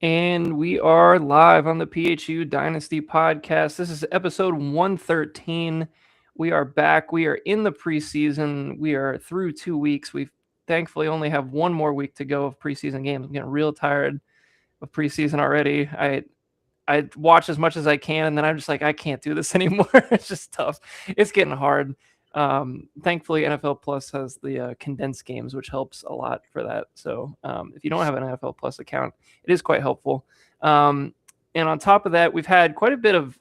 And we are live on the PHU Dynasty podcast. This is episode 113. We are back. We are in the preseason. We are through 2 weeks. We thankfully only have one more week to go of preseason games. I'm getting real tired of preseason already. I watch as much as I can, and then I'm just like, I can't do this anymore. It's just tough. It's getting hard. Thankfully, NFL Plus has the condensed games, which helps a lot for that. So if you don't have an NFL Plus account, it is quite helpful. And on top of that, we've had quite a bit of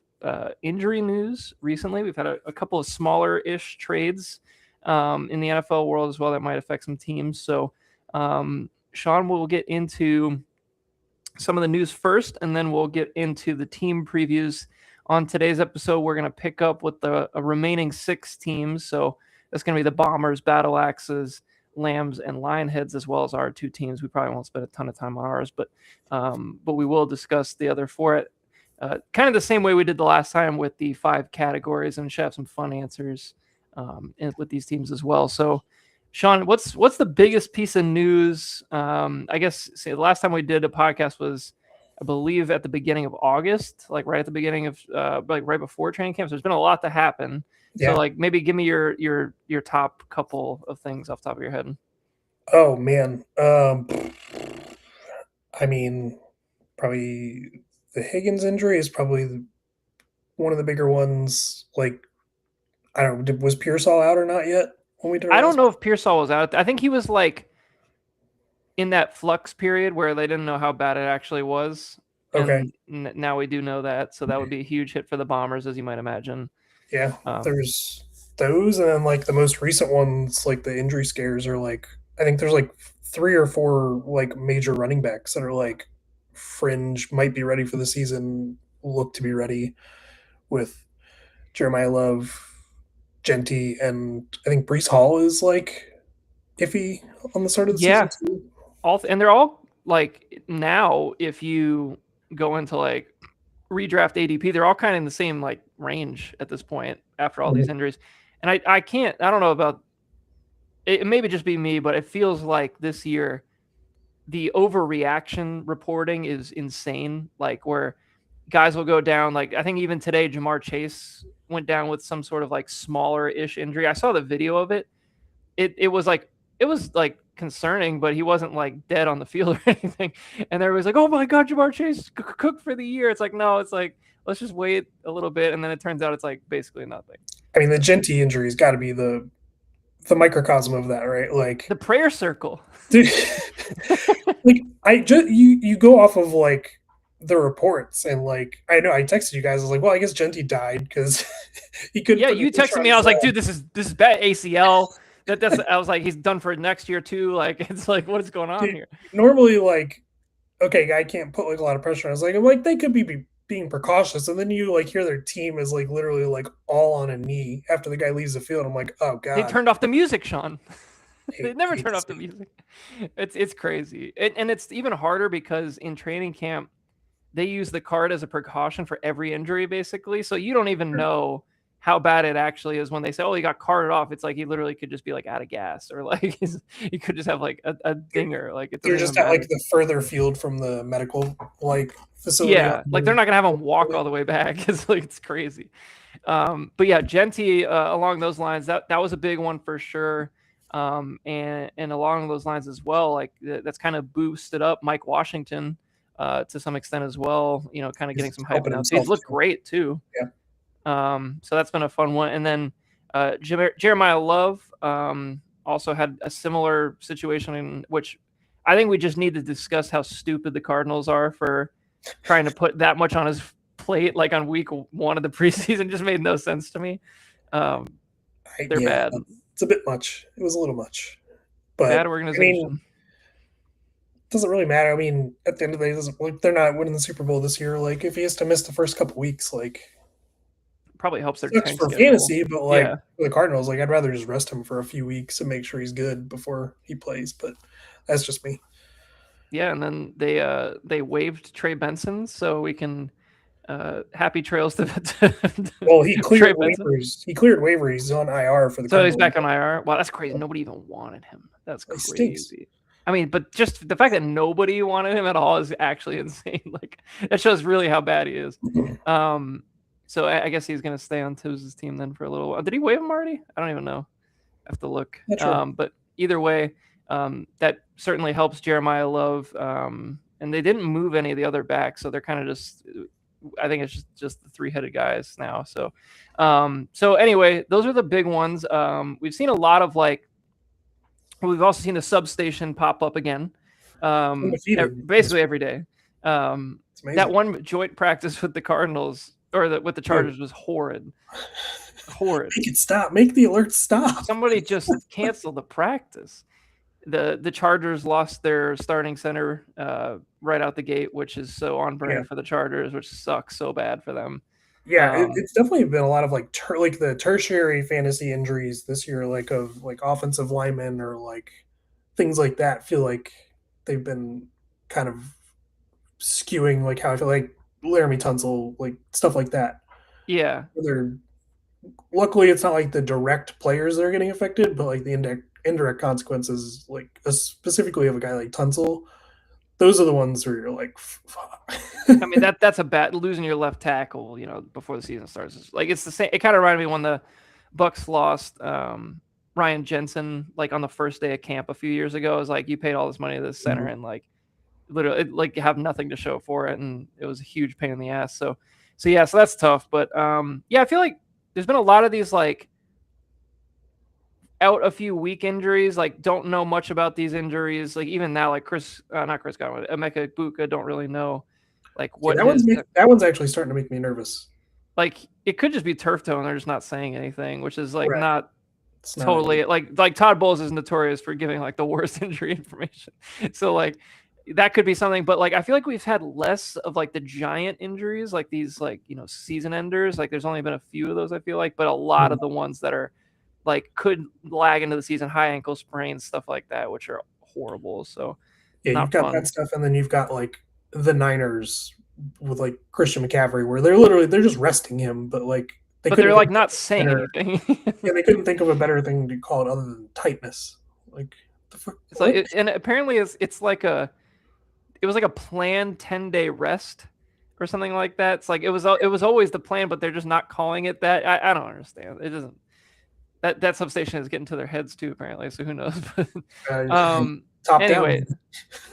injury news recently. We've had a couple of smaller-ish trades in the NFL world as well that might affect some teams. So Sean will get into some of the news first, and then we'll get into the team previews. On today's episode, we're going to pick up with the remaining 6 teams. So that's going to be the Bombers, Battle Axes, Lambs, and Lionheads, as well as our 2 teams. We probably won't spend a ton of time on ours, but we will discuss the other 4 kind of the same way we did the last time with the 5 categories, and should have some fun answers with these teams as well. So Sean, what's the biggest piece of news? I guess the last time we did a podcast was, I believe, at the beginning of August, like right at the beginning of like right before training camp. So there's been a lot to happen. Yeah. So like maybe give me your top couple of things off the top of your head. Oh man. I mean, probably the Higgins injury is probably one of the bigger ones. Like, I don't know, was Pearsall out or not yet? I don't know if Pearsall was out. I think he was like in that flux period where they didn't know how bad it actually was. Okay. And now we do know that. So that would be a huge hit for the Bombers, as you might imagine. Yeah. There's those. And then like the most recent ones, like the injury scares are like, I think there's like 3 or 4 like major running backs that are like fringe, might be ready for the season, look to be ready, with Jeremiah Love, Genty, and I think Breece Hall is like iffy on the start of the season too. And they're all like, now if you go into like redraft ADP, they're all kind of in the same like range at this point after all these injuries. And I don't know about it, maybe just be me, but it feels like this year the overreaction reporting is insane. Like where guys will go down, like I think even today Jamar Chase went down with some sort of like smaller-ish injury. I saw the video of it. It was like concerning, but he wasn't like dead on the field or anything. And everybody's like, "Oh my God, Jamar Chase cooked for the year." It's like, no, it's like, let's just wait a little bit, and then it turns out it's like basically nothing. I mean, the Genty injury has got to be the microcosm of that, right? Like the prayer circle. Dude, like you go off of like the reports, and like I know I texted you guys. I was like, well, I guess Genty died because he couldn't. Yeah, you texted me. I was like, dude, this is bad ACL. I was like, he's done for next year too. Like, it's like, what is going on here? Normally, like, okay, guy can't put like a lot of pressure. I was like they could be being precautious, and then you like hear their team is like literally like all on a knee after the guy leaves the field. I'm like, oh God, they turned off the music, Sean. They never turn off the music. It's crazy, and it's even harder because in training camp they use the card as a precaution for every injury, basically. So you don't even know how bad it actually is when they say, "Oh, he got carted off." It's like he literally could just be like out of gas, or like he could just have like a dinger. Like you're just at like the further field from the medical like facility. Yeah, like they're not gonna have him walk all the way back. It's like it's crazy. But yeah, Genty along those lines, that was a big one for sure. And along those lines as well, like that's kind of boosted up Mike Washington to some extent as well. You know, kind of getting some hype now. He's looked great too. Yeah. So that's been a fun one. And then Jeremiah Love also had a similar situation in which I think we just need to discuss how stupid the Cardinals are for trying to put that much on his plate, like on week 1 of the preseason. Just made no sense to me. They're bad. It's a bit much. It was a little much. But bad organization. I mean, it doesn't really matter. I mean, at the end of the day, they're not winning the Super Bowl this year. Like, if he has to miss the first couple weeks, like, probably helps their tank for schedule. Fantasy, but like for the Cardinals, like I'd rather just rest him for a few weeks and make sure he's good before he plays. But that's just me. Yeah, and then they waived Trey Benson, so we can happy trails to well, he cleared waivers. He cleared waivers. He's on IR for the Cardinals. So he's back on IR. Wow, that's crazy. Nobody even wanted him. That's crazy. I mean, but just the fact that nobody wanted him at all is actually insane. Like that shows really how bad he is. Um, so I guess he's gonna stay on Tibbs' team then for a little while. Did he waive him already? I don't even know. I have to look. Not sure. But either way, that certainly helps Jeremiah Love. And they didn't move any of the other backs, so they're kind of just. I think it's just the three-headed guys now. So anyway, those are the big ones. We've seen a lot of like. We've also seen the substation pop up again, basically every day. That one joint practice with the Cardinals or with the Chargers was horrid. Horrid. Make it stop. Make the alert stop. Somebody just canceled the practice. The Chargers lost their starting center right out the gate, which is so on brand for the Chargers, which sucks so bad for them. Yeah, it's definitely been a lot of like the tertiary fantasy injuries this year, like of like offensive linemen or like things like that. Feel like they've been kind of skewing like how I feel like Laramie Tunsil, like stuff like that. Yeah. Luckily it's not like the direct players that are getting affected, but like the indirect consequences, like specifically of a guy like Tunsil. Those are the ones where you're like, fuck. I mean, that's a bad losing your left tackle, before the season starts. Like it's the same. It kind of reminded me when the Bucks lost Ryan Jensen, like on the first day of camp a few years ago. It was like you paid all this money to the center and like literally like have nothing to show for it, and it was a huge pain in the ass. So that's tough. But I feel like there's been a lot of these like out a few week injuries, like don't know much about these injuries. Like even now, like not Chris Godwin, Emeka Egbuka don't really know like what that one's actually starting to make me nervous. Like it could just be turf toe and they're just not saying anything, which is like not totally like Todd Bowles is notorious for giving like the worst injury information. So like that could be something, but like I feel like we've had less of like the giant injuries, like these like season enders. Like there's only been a few of those, I feel like, but a lot of the ones that are like could lag into the season, high ankle sprains, stuff like that, which are horrible. So yeah, you've got that stuff, and then you've got like the Niners with like Christian McCaffrey, where they're just resting him, but like they're like not saying anything. Yeah, they couldn't think of a better thing to call it other than tightness. Like the fuck. It's like, and apparently it's like it was like a planned 10-day rest or something like that. It's like it was always the plan, but they're just not calling it that. I don't understand. It doesn't. That substation is getting to their heads too, apparently. So who knows? Anyway,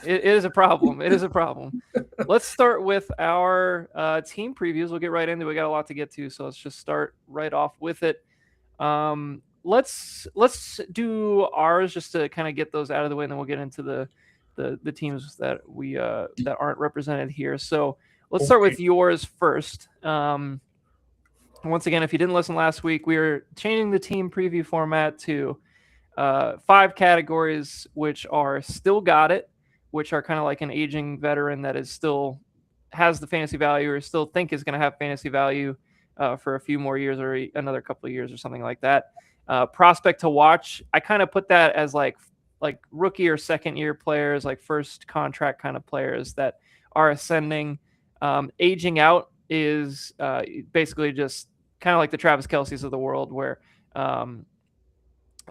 it is a problem. It is a problem. Let's start with our team previews. We'll get right into it. We got a lot to get to, so let's just start right off with it. Let's do ours just to kind of get those out of the way, and then we'll get into the teams that we that aren't represented here. So let's start with yours first. Once again, if you didn't listen last week, we are changing the team preview format to 5 categories, which are still got it, which are kind of like an aging veteran that is still has the fantasy value or still think is going to have fantasy value for a few more years or another couple of years or something like that. Prospect to watch, I kind of put that as like rookie or second year players, like first contract kind of players that are ascending. Aging out is basically just kind of like the Travis Kelce's of the world, where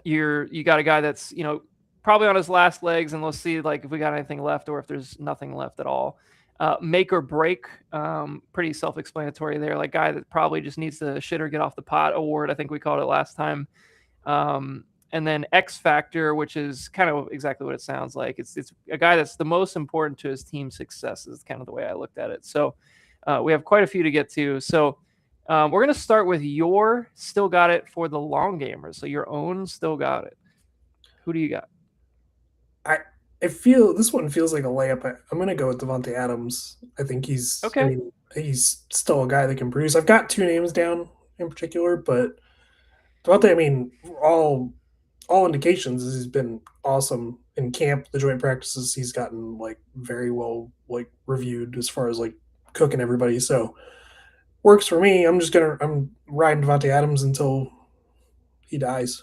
you got a guy that's probably on his last legs, and let's see like if we got anything left or if there's nothing left at all. Make or break, pretty self-explanatory there. Like guy that probably just needs the shit or get off the pot award, I think we called it last time. And then X Factor, which is kind of exactly what it sounds like. It's a guy that's the most important to his team's success, is kind of the way I looked at it. So we have quite a few to get to. So we're going to start with your still got it for the long gamers. So your own still got it. Who do you got? I feel this one feels like a layup. I'm going to go with Davante Adams. I think he's okay. I mean, he's still a guy that can produce. I've got 2 names down in particular, but Davante, I mean, all indications is he's been awesome in camp. The joint practices, he's gotten like very well like reviewed as far as like cooking everybody. So works for me. I'm riding Davante Adams until he dies.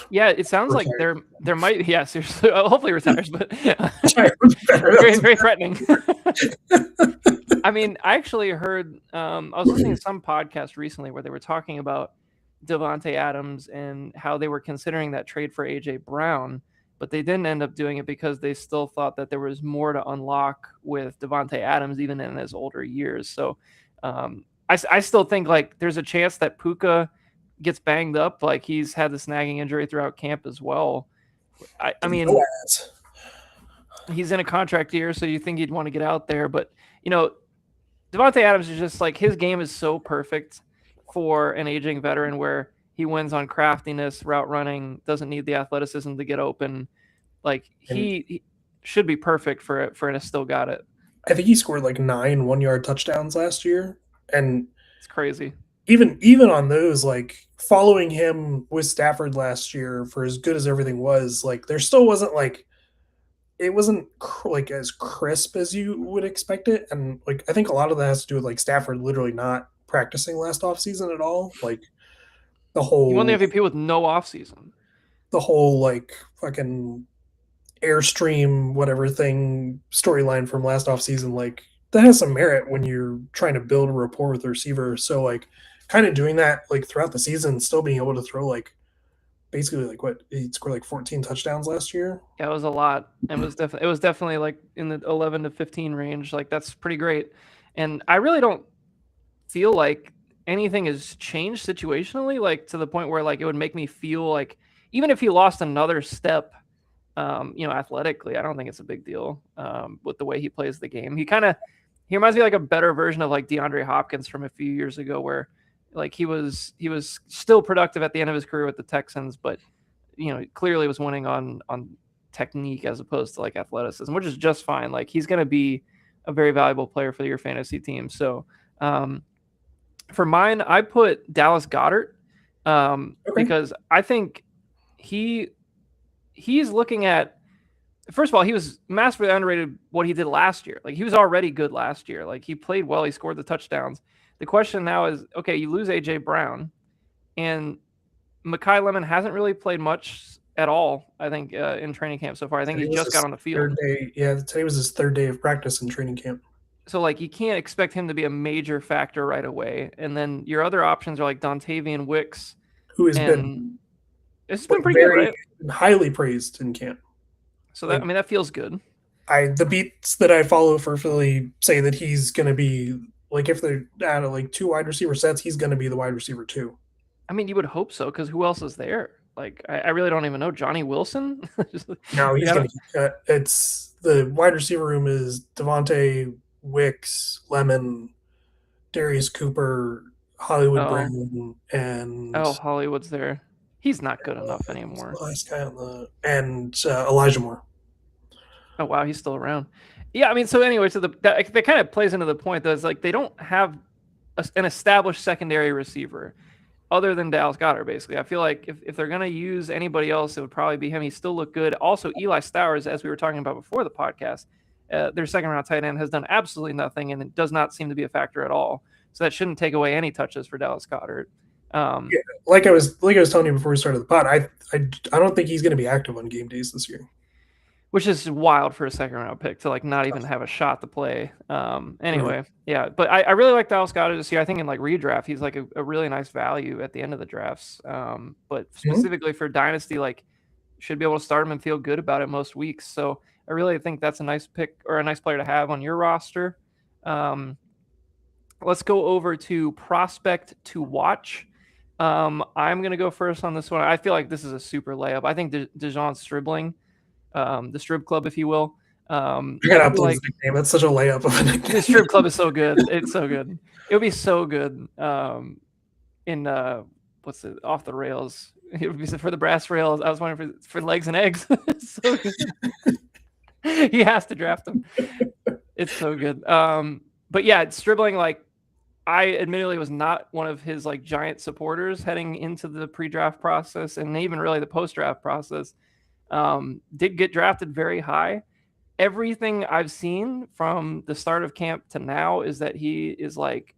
Yeah, it sounds like there might seriously. Hopefully retires, but very, very threatening. I mean, I actually heard I was listening to some podcast recently where they were talking about Davante Adams and how they were considering that trade for AJ Brown, but they didn't end up doing it because they still thought that there was more to unlock with Devontae Adams, even in his older years. So I still think like there's a chance that Puka gets banged up. Like he's had this nagging injury throughout camp as well. I mean, he's in a contract year, so you think he'd want to get out there. But, Devontae Adams is just like his game is so perfect for an aging veteran where he wins on craftiness, route running, doesn't need the athleticism to get open. Like he should be perfect for it, and still got it. I think he scored like 9 1-yard touchdowns last year. And it's crazy. Even on those, like following him with Stafford last year, for as good as everything was, like there still wasn't like it wasn't like as crisp as you would expect it. And like I think a lot of that has to do with like Stafford literally not practicing last offseason at all. Like the whole he won the MVP with no offseason. The whole like fucking Airstream whatever thing storyline from last offseason, like that has some merit when you're trying to build a rapport with the receiver. So like kind of doing that like throughout the season, still being able to throw like basically like what he scored like 14 touchdowns last year. Yeah, it was a lot. It was definitely like in the 11 to 15 range. Like that's pretty great. And I really don't feel like anything has changed situationally, like to the point where like it would make me feel like even if he lost another step, athletically, I don't think it's a big deal with the way he plays the game. He reminds me like a better version of like DeAndre Hopkins from a few years ago, where like he was still productive at the end of his career with the Texans, but clearly was winning on technique as opposed to like athleticism, which is just fine. Like he's going to be a very valuable player for your fantasy team. So for mine, I put Dallas Goedert because I think he's looking at, first of all, he was massively underrated what he did last year. Like he was already good last year. Like he played well. He scored the touchdowns. The question now is, okay, you lose AJ Brown and Mekhi Lemon hasn't really played much at all, I think, in training camp so far. I think he just got on the field. Today was his third day of practice in training camp. So like you can't expect him to be a major factor right away. And then your other options are like Dontavian Wicks, who has been it's been pretty good, right? Highly praised in camp. So that that feels good. The beats that I follow for Philly say that he's going to be like, if they're out of like 2 wide receiver sets, he's going to be the wide receiver 2. I mean, you would hope so, because who else is there? Like, I really don't even know. Johnny Wilson? No, he's going to get cut. It's the wide receiver room is Devontae, Wicks, Lemon, Darius Cooper, Hollywood Brown, and Hollywood's there. He's not good enough anymore. The last guy on and Elijah Moore. Oh wow, he's still around. Yeah, I mean, so anyway, so that kind of plays into the point that it's like they don't have an established secondary receiver other than Dallas Goedert, basically. I feel like if they're going to use anybody else, it would probably be him. He still looked good. Also, Eli Stowers, as we were talking about before the podcast, their second-round tight end has done absolutely nothing, and it does not seem to be a factor at all. So that shouldn't take away any touches for Dallas Goedert. Like I was telling you before we started the pod, I don't think he's going to be active on game days this year. Which is wild for a second-round pick to like not even have a shot to play. Anyway, yeah, but I really like Dallas Goedert this year. I think in like redraft, he's like a really nice value at the end of the drafts. But specifically for Dynasty, like should be able to start him and feel good about it most weeks. So I really think that's a nice pick or a nice player to have on your roster. Let's go over to prospect to watch. I'm going to go first on this one. I feel like this is a super layup. I think Dejon Stribling, the Strib Club, if you will. I gotta upload his nickname. That's such a layup of a nickname. The Strib Club is so good. It's so good. It would be so good in what's it, off the rails. It would be for the brass rails. I was wondering for legs and eggs. So good. He has to draft them. It's so good. But yeah, Stribling, like I admittedly was not one of his like giant supporters heading into the pre-draft process and even really the post-draft process. Did get drafted very high. Everything I've seen from the start of camp to now is that he is like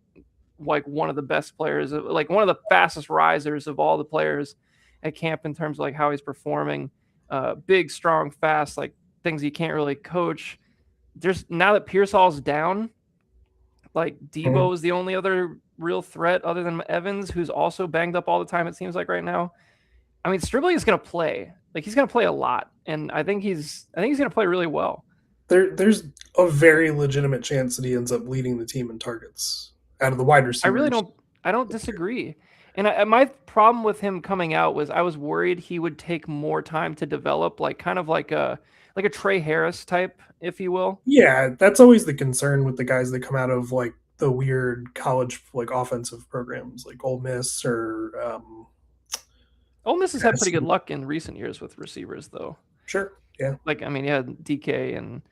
one of the best players, like one of the fastest risers of all the players at camp in terms of like how he's performing. Big, strong, fast, like things you can't really coach. There's now that Pearsall's down, like Debo is the only other real threat other than Evans, who's also banged up all the time, it seems like right now. I mean, Stribling is going to play. Like he's going to play a lot. and I think he's going to play really well. There's a very legitimate chance that he ends up leading the team in targets out of the wide I really receivers. don't. I don't disagree. And my problem with him coming out was I was worried he would take more time to develop, like kind of like a Trey Harris type, if you will. Yeah, that's always the concern with the guys that come out of like the weird college like offensive programs, like Ole Miss or Ole Miss has had pretty good Tennessee. luck in recent years with receivers, though. Sure, yeah. Like, I mean, you had DK and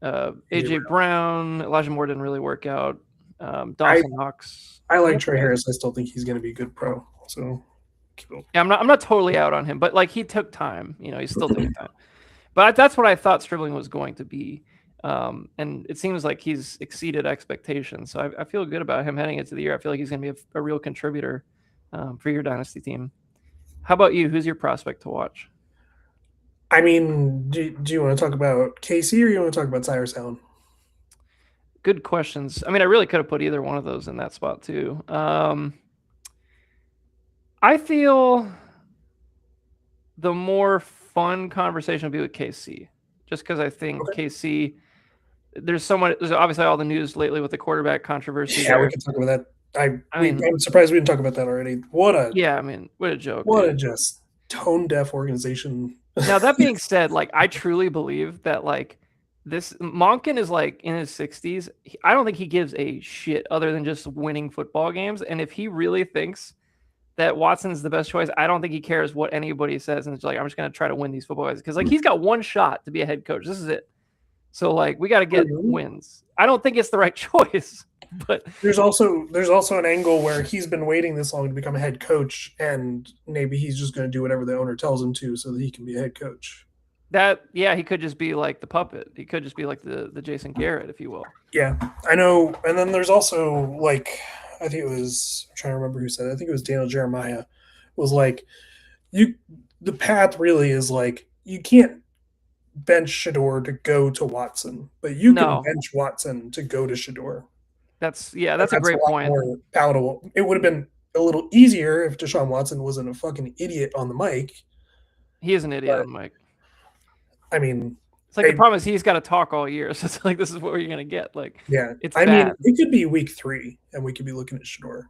AJ AJ Brown. Elijah Moore didn't really work out. I Dawson Knox. I They like have Trey guys. Harris. I still think he's going to be a good pro. So, Yeah, I'm not totally out on him, but like he took time. He's still taking time. But that's what I thought Stribling was going to be. And it seems like he's exceeded expectations. So I feel good about him heading into the year. I feel like he's going to be a real contributor for your dynasty team. How about you? Who's your prospect to watch? I mean, do you want to talk about KC or you want to talk about Cyrus Allen? Good questions. I mean, I really could have put either one of those in that spot too. I feel the more fun conversation would be with KC, just because I think Okay. KC. There's obviously all the news lately with the quarterback controversy Yeah, we there. can talk about that. I mean, I'm surprised we didn't talk about that already. yeah, I mean, what a joke, What a dude. just tone deaf organization. Now that being said, like I truly believe that like this Monken is like in his 60s. I don't think he gives a shit other than just winning football games. And if he really thinks that Watson's the best choice, I don't think he cares what anybody says. And it's like I'm just gonna try to win these football games because like he's got one shot to be a head coach. This is it. So like we got to get wins. I don't think it's the right choice, but there's also an angle where he's been waiting this long to become a head coach, and maybe he's just going to do whatever the owner tells him to, so that he can be a head coach. he could just be like the puppet. He could just be like the Jason Garrett, if you will. Yeah, I know. And then there's also like I think it was I'm trying to remember who said it. I think it was Daniel Jeremiah was like you the path really is like you can't bench Shador to go to Watson, but you can No, bench Watson to go to Shador. that's And a that's a great lot point. more palatable. It would have been a little easier if Deshaun Watson wasn't a fucking idiot on the mic. He is an idiot But on Mike. I mean, It's like the problem is he's got to talk all year. So it's like this is what you're gonna get. Like yeah. it's I mean, bad. it could be week 3, and we could be looking at Shador.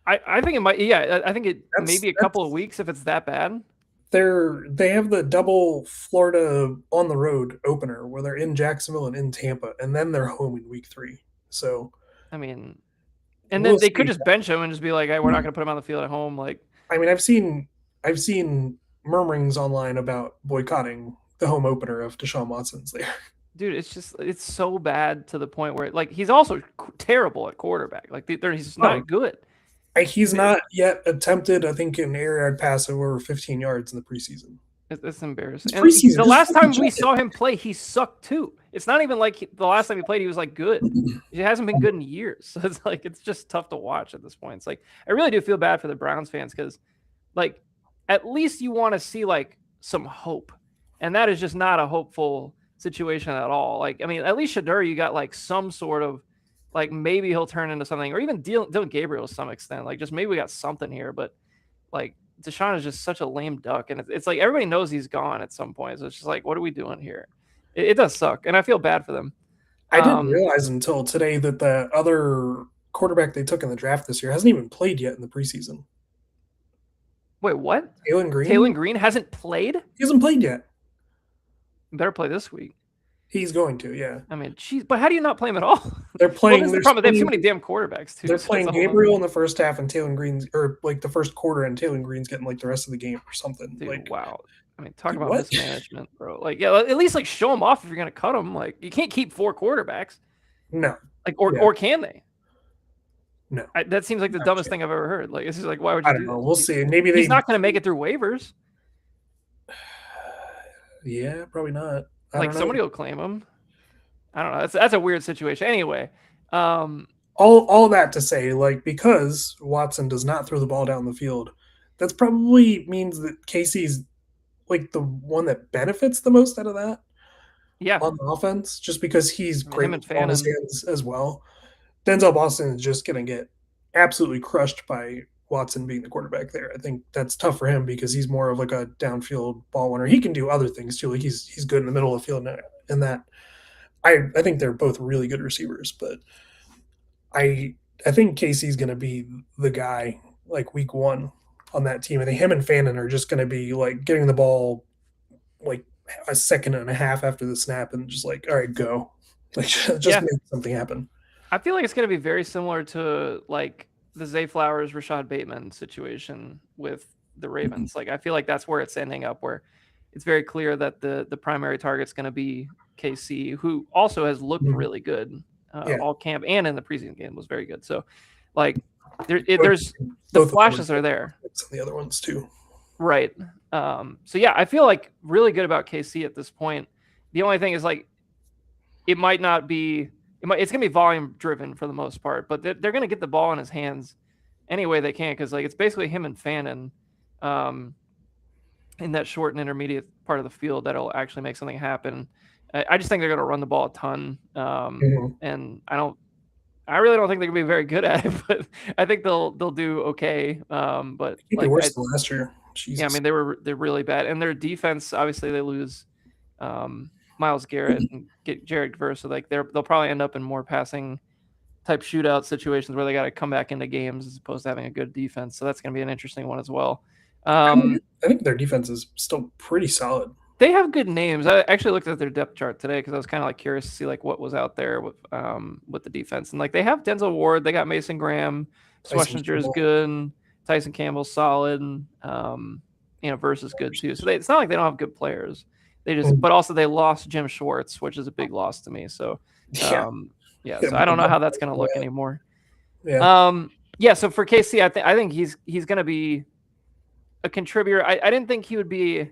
I think it might. Yeah, I think it maybe a couple of That's weeks if it's that bad. they have the double Florida on the road opener where they're in Jacksonville and in Tampa, and then they're home in week 3. So I mean, and then we'll they could see. just bench him and just be like, "Hey, we're not gonna put him on the field at home." Like, I mean, I've seen murmurings online about boycotting the home opener of Deshaun Watson's there. dude, it's so bad to the point where like he's also terrible at quarterback. Like he's Oh, not good. he's not yet attempted, I think, an air yard pass over 15 yards in the preseason. It's embarrassing. It's And preseason. the Just last fucking time we check saw him play, he sucked too. It's not even like the last time he played, he was like good. it. He hasn't been good in years. So it's like it's just tough to watch at this point. It's like I really do feel bad for the Browns fans because like at least you want to see like some hope. And that is just not a hopeful situation at all. Like, I mean, at least Shadur, you got like some sort of like maybe he'll turn into something, or even Dylan Gabriel to some extent. Like, just maybe we got something here, but like Deshaun is just such a lame duck, and it's like everybody knows he's gone at some point. So it's just like, what are we doing here? It does suck, and I feel bad for them. I didn't Um, realize until today that the other quarterback they took in the draft this year hasn't even played yet in the preseason. Wait, what? Taylor Green? Taylor Green hasn't played? He hasn't played yet. Better play this week. He's going to, yeah. I mean, geez, but how do you not play him at all? They're Well, playing. this is the problem. They have too many damn quarterbacks too. They're So playing Gabriel in the first half, and Taylor Green's or like the first quarter, and Taylor Green's getting like the rest of the game or something. dude, Like, wow. I mean, talk dude, about what? mismanagement, bro. Like, yeah, at least like show them off if you're gonna cut them. Like, you can't keep 4 quarterbacks. No, Like, Yeah. or can they? no. That seems like the Not dumbest yet. thing I've ever heard. Like, this is like, why would I you don't do know. this? We'll see. Maybe He's they. not gonna make it through waivers. Yeah, probably not. I Like, don't know. somebody will claim him. I don't know. That's a weird situation. Anyway, All that to say, like, because Watson does not throw the ball down the field, that's probably means that Casey's like the one that benefits the most out of that yeah, on the offense, just because he's great him and with the ball in his Fannin. hands as well. Denzel Boston is just gonna get absolutely crushed by Watson being the quarterback there. I think that's tough for him because he's more of like a downfield ball winner. He can do other things too. Like he's good in the middle of the field and that. I think they're both really good receivers, but I think Casey's going to be the guy like week one on that team. I think him and Fannin are just going to be like getting the ball like a second and a half after the snap and just like, all right, go. Like just make something happen. I feel like it's going to be very similar to like the Zay Flowers, Rashad Bateman situation with the Ravens. Mm-hmm. Like I feel like that's where it's ending up, where it's very clear that the primary target's going to be KC, who also has looked really good all camp and in the preseason game was very good. So like there's the flashes are there. The other ones too. Right. So yeah, I feel like really good about KC at this point. The only thing is like it might not be it's going to be volume driven for the most part, but they're going to get the ball in his hands any way they can because like it's basically him and Fannin in that short and intermediate part of the field that'll actually make something happen. I just think they're going to run the ball a ton, and I really don't think they're going to be very good at it, but I think they'll do okay. But like, worse than last year. Jesus. Yeah, I mean they're really bad, and their defense obviously they lose Myles Garrett and get Jared Verse, so like they'll probably end up in more passing type shootout situations where they got to come back into games as opposed to having a good defense. So that's going to be an interesting one as well. I think their defense is still pretty solid. They have good names. I actually looked at their depth chart today because I was kind of like curious to see like what was out there with the defense. And like they have Denzel Ward, they got Mason Graham, Schlesinger is good, and Tyson Campbell's solid, and Verse is good too. So it's not like they don't have good players. They just, but also they lost Jim Schwartz, which is a big loss to me. So so I don't know how that's going to look anymore. So for KC, I think he's going to be a contributor. I didn't think he would be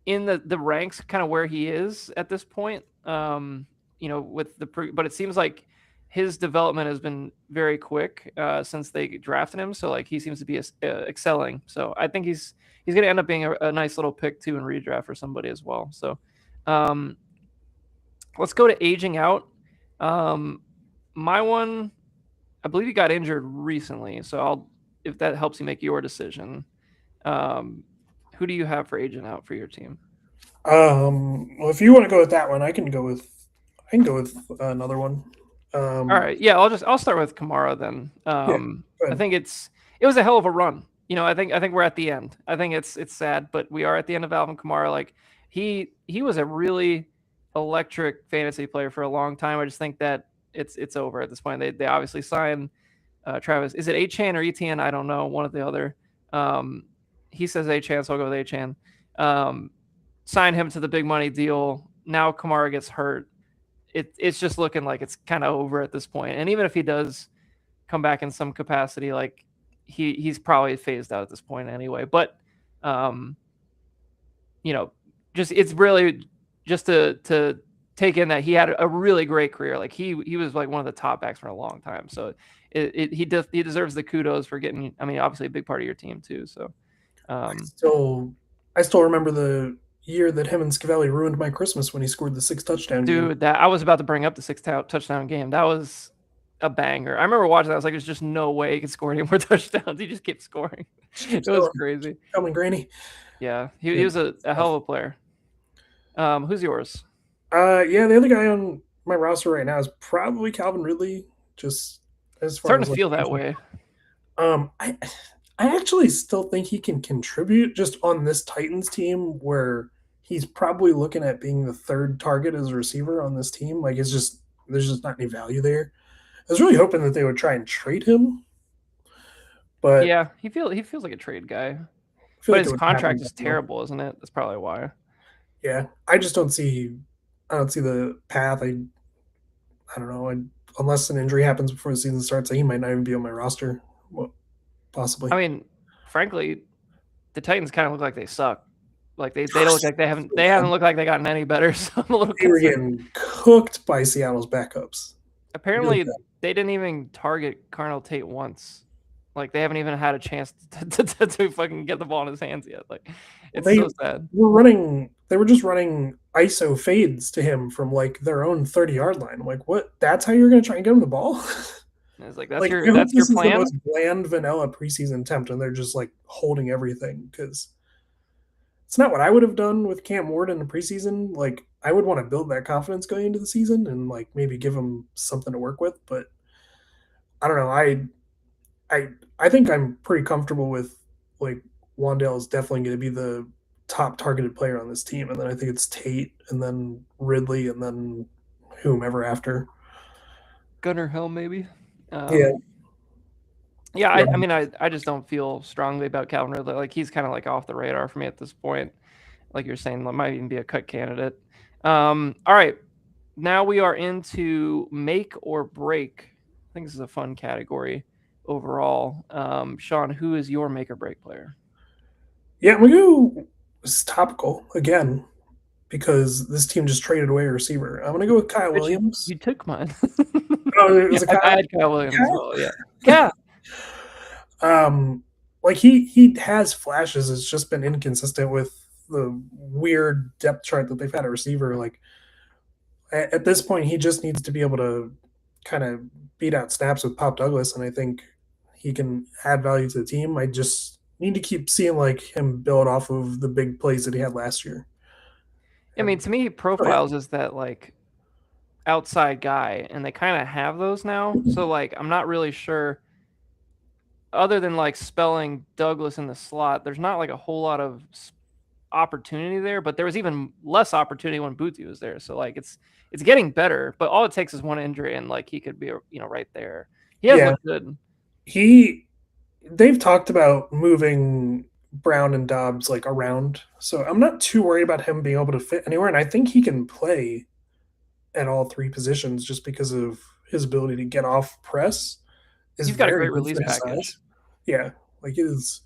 in the ranks kind of where he is at this point, with but it seems like his development has been very quick since they drafted him. So like he seems to be excelling. So I think he's going to end up being a nice little pick too in redraft for somebody as well. So let's go to aging out. My one, I believe he got injured recently. So if that helps you make your decision, who do you have for aging out for your team? Well, if you want to go with that one, I can go with another one. All right. Yeah, I'll start with Kamara then. I think it was a hell of a run. I think we're at the end. I think it's sad, but we are at the end of Alvin Kamara. Like he was a really electric fantasy player for a long time. I just think that it's over at this point. They obviously signed Travis. Is it Achane or Etienne? I don't know. One or the other. He says Achane, so I'll go with Achane. Sign him to the big money deal. Now Kamara gets hurt. It's just looking like it's kind of over at this point. And even if he does come back in some capacity, like he's probably phased out at this point anyway. But just it's really just to take in that he had a really great career. Like he was like one of the top backs for a long time. So he deserves the kudos for getting. I mean, obviously a big part of your team too. So I still remember the year that him and Scavelli ruined my Christmas when he scored the 6 touchdown game. Dude, that I was about to bring up the 6 touchdown game. That was a banger. I remember watching that. I was like, there's just no way he could score any more touchdowns. He just kept scoring. It was crazy. Calvin Graney. Yeah, he was a hell of a player. Who's yours? The other guy on my roster right now is probably Calvin Ridley. Just as far starting as to feel that way. I actually still think he can contribute just on this Titans team where he's probably looking at being the third target as a receiver on this team. Like there's just not any value there. I was really hoping that they would try and trade him. But yeah, he feels like a trade guy. But his contract is terrible, isn't it? That's probably why. Yeah. I don't see the path. I don't know. Unless an injury happens before the season starts, he might not even be on my roster. Well, possibly. I mean, frankly, the Titans kind of look like they suck. Like they don't look like they haven't looked like they gotten any better. So I'm a little concerned. They were getting cooked by Seattle's backups. Apparently, they didn't even target Carnell Tate once. Like they haven't even had a chance to fucking get the ball in his hands yet. Like it's so sad. They were just running ISO fades to him from like their own 30-yard line. I'm like, what? That's how you're going to try and get him the ball? And it's like Like, I hope that's your this is the plan. most bland vanilla preseason attempt, and they're just like holding everything because it's not what I would have done with Cam Ward in the preseason. Like, I would want to build that confidence going into the season and like maybe give him something to work with. But I don't know. I I think I'm pretty comfortable with like Wandale is definitely going to be the top targeted player on this team, and then I think it's Tate, and then Ridley, and then whomever after. Gunnar Hill, maybe. Yeah, Yeah, yeah. I mean, I just don't feel strongly about Calvin Ridley. Like he's kind of like off the radar for me at this point. Like you're saying, that might even be a cut candidate. All right, now we are into make or break. I think this is a fun category overall. Sean, who is your make or break player? Yeah, we go. It's topical again because this team just traded away a receiver. I'm gonna go with Kyle But Williams. you took mine. Oh, it Yeah, was a I Kyle. had Kyle Williams as Yeah. well. Yeah, yeah. Like he has flashes. It's just been inconsistent with the weird depth chart that they've had a receiver. Like at this point, he just needs to be able to kind of beat out snaps with Pop Douglas, and I think he can add value to the team. I just need to keep seeing like him build off of the big plays that he had last year. I mean, And to me, oh, yeah. profiles is that like outside guy, and they kind of have those now. So like, I'm not really sure. Other than like spelling Douglas in the slot, there's not like a whole lot of opportunity there. But there was even less opportunity when Booty was there. So like, it's getting better. But all it takes is one injury, and like he could be right there. He has Yeah, looked good. he they've talked about moving Brown and Dobbs like around. So I'm not too worried about him being able to fit anywhere. And I think he can play at all three positions just because of his ability to get off press is He's got a very great good release for his package. size. Yeah. Like it's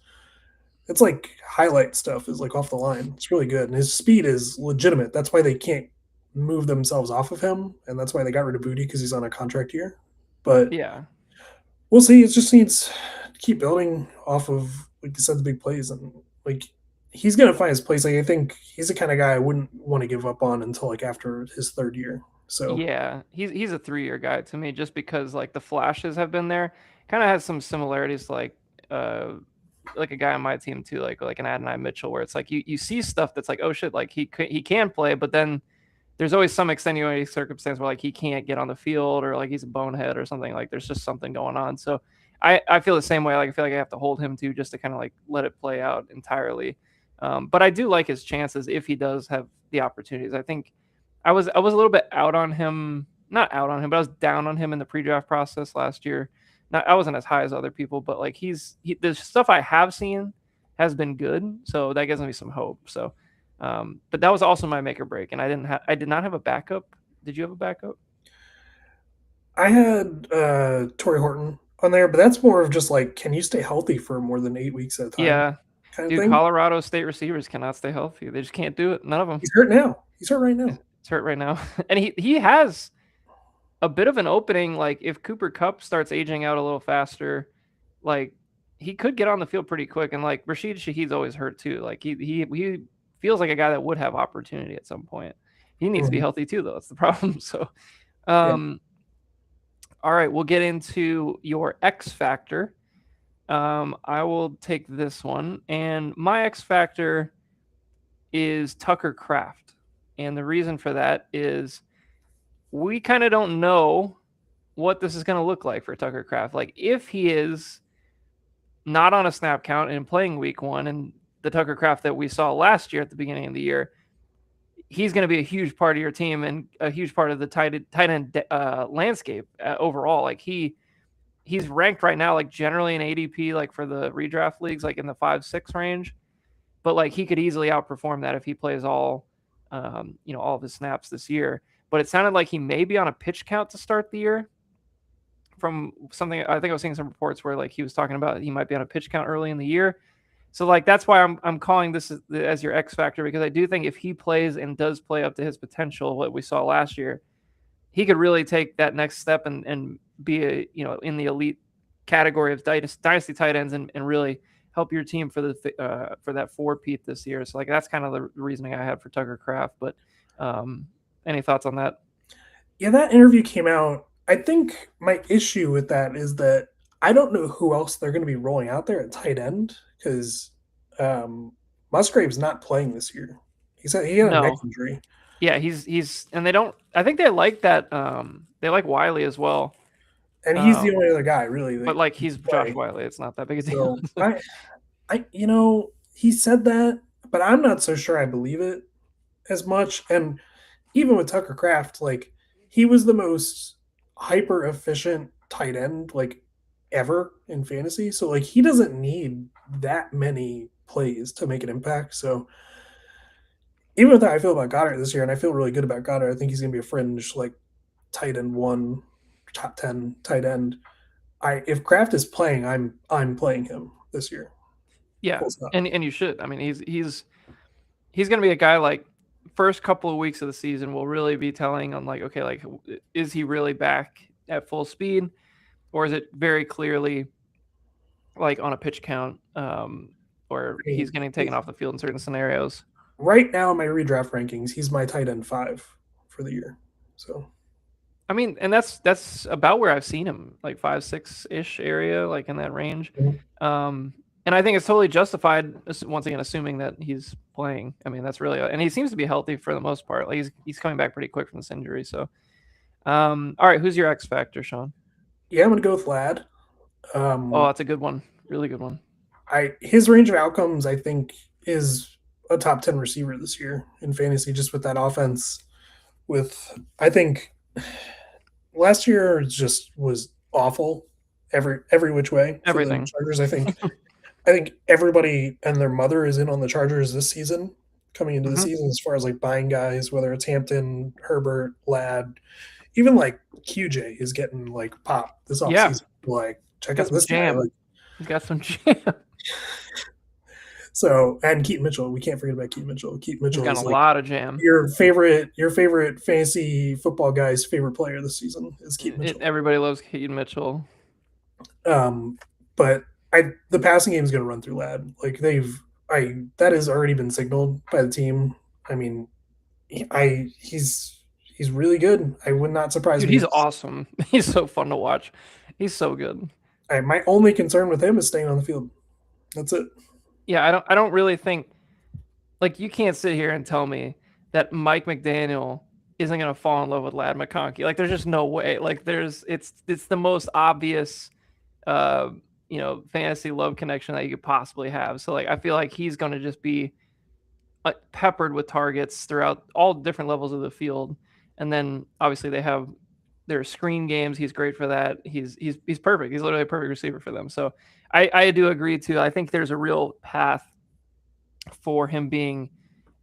like highlight stuff is like off the line. It's really good. And his speed is legitimate. That's why they can't move themselves off of him. And that's why they got rid of Booty because he's on a contract year. But Yeah. we'll see. It just needs to keep building off of, like you said, the big plays, and like he's gonna find his place. Like I think he's the kind of guy I wouldn't want to give up on until like after his third year. So Yeah, he's a 3-year guy to me, just because like the flashes have been there. Kind of has some similarities to uh like a guy on my team too, like an Adonai Mitchell, where it's like you see stuff that's like, oh shit, like he can play, but then there's always some extenuating circumstance where like he can't get on the field, or like he's a bonehead or something. Like there's just something going on. So I feel the same way. Like I feel like I have to hold him to, just to kind of like let it play out entirely. But I do like his chances if he does have the opportunities. I think I was a little bit out on him, not out on him, but I was down on him in the pre-draft process last year. Not, I wasn't as high as other people, but like the stuff I have seen has been good, so that gives me some hope. So, but that was also my make or break, and I did not have a backup. Did you have a backup? I had Torrey Horton on there, but that's more of just like, can you stay healthy for more than 8 weeks at a time, Yeah, kind of dude, thing. Colorado State receivers cannot stay healthy. They just can't do it. None of them. He's hurt now. He's hurt right now. It's hurt right now, and he has a bit of an opening. Like if Cooper Kupp starts aging out a little faster, like he could get on the field pretty quick. And like Rashid Shaheed's always hurt too. Like he feels like a guy that would have opportunity at some point. He needs to be Mhm. healthy too, though. That's the problem. So, Yeah. all right, we'll get into your X factor. I will take this one, and my X factor is Tucker Kraft, and the reason for that is we kind of don't know what this is going to look like for Tucker Kraft. Like if he is not on a snap count and playing week one, and the Tucker Kraft that we saw last year at the beginning of the year, he's going to be a huge part of your team and a huge part of the tight end landscape overall. Like he's ranked right now, like generally in ADP, like for the redraft leagues, like in the 5-6 range, but like he could easily outperform that if he plays all of his snaps this year. But it sounded like he may be on a pitch count to start the year. From something, I think I was seeing some reports where like he was talking about he might be on a pitch count early in the year. So like that's why I'm calling this as your X factor, because I do think if he plays and does play up to his potential, what we saw last year, he could really take that next step and be in the elite category of dynasty tight ends and really help your team for that 4-peat this year. So like that's kind of the reasoning I had for Tucker Kraft. But any thoughts on that? Yeah, that interview came out I think my issue with that is that I don't know who else they're going to be rolling out there at tight end because Musgrave's not playing this year. He said he had a neck No. injury, Yeah, he's and they don't. I think they like that. They like Wiley as well. and he's the Um, only other guy really but that like can he's Josh play. Wiley. It's not that big a deal. So he said that, but I'm not so sure I believe it as much. And even with Tucker Kraft, like he was the most hyper efficient tight end like ever in fantasy. So like he doesn't need that many plays to make an impact. So even with that, I feel about Goddard this year, and I feel really good about Goddard. I think he's gonna be a fringe like tight end one, top 10 tight end. I if Kraft is playing, I'm playing him this year. Yeah, Full stop. and you should. I mean, he's going to be a guy like first couple of weeks of the season will really be telling on like, okay, like is he really back at full speed, or is it very clearly like on a pitch count, or I he's mean, getting taken off the field in certain scenarios? right now in my redraft rankings, he's my tight end 5 for the year. So I mean, and that's about where I've seen him, like 5-6 ish area, like in that range. Mhm. And I think it's totally justified. Once again, assuming that he's playing. I mean, that's really, and he seems to be healthy for the most part. Like he's coming back pretty quick from this injury. So, all right, who's your X factor, Sean? Yeah, I'm gonna go with Lad. Oh, Um, that's a good one, really good one. I his range of outcomes, I think, is a top 10 receiver this year in fantasy, just with that offense. With I think last year just was awful every which way for the Everything. Chargers. I think everybody and their mother is in on the Chargers this season, coming into the Hmm. season as far as like buying guys, whether it's Hampton, Herbert, Ladd, even like QJ is getting like pop this Yeah, offseason. Like, check got out some this guy. jam. Like, He's got some jam. so and Keaton Mitchell, we can't forget about Keaton Mitchell. Keaton He's Mitchell got a is like lot of jam. your favorite fantasy football guy's favorite player this season is Keaton Mitchell. Everybody loves Keaton Mitchell. But the passing game is going to run through Lad. Like that has already been signaled by the team. I mean, he's really good. I would not surprise Dude, me. he's awesome. He's so fun to watch. He's so good. My only concern with him is staying on the field. That's it. Yeah, I don't really think like you can't sit here and tell me that Mike McDaniel isn't gonna fall in love with Lad McConkey. Like there's just no way. Like it's the most obvious uh fantasy love connection that you could possibly have. So like I feel like he's gonna just be peppered with targets throughout all different levels of the field. And then obviously they have their screen games. He's great for that. He's perfect. He's literally a perfect receiver for them. So I do agree too. I think there's a real path for him being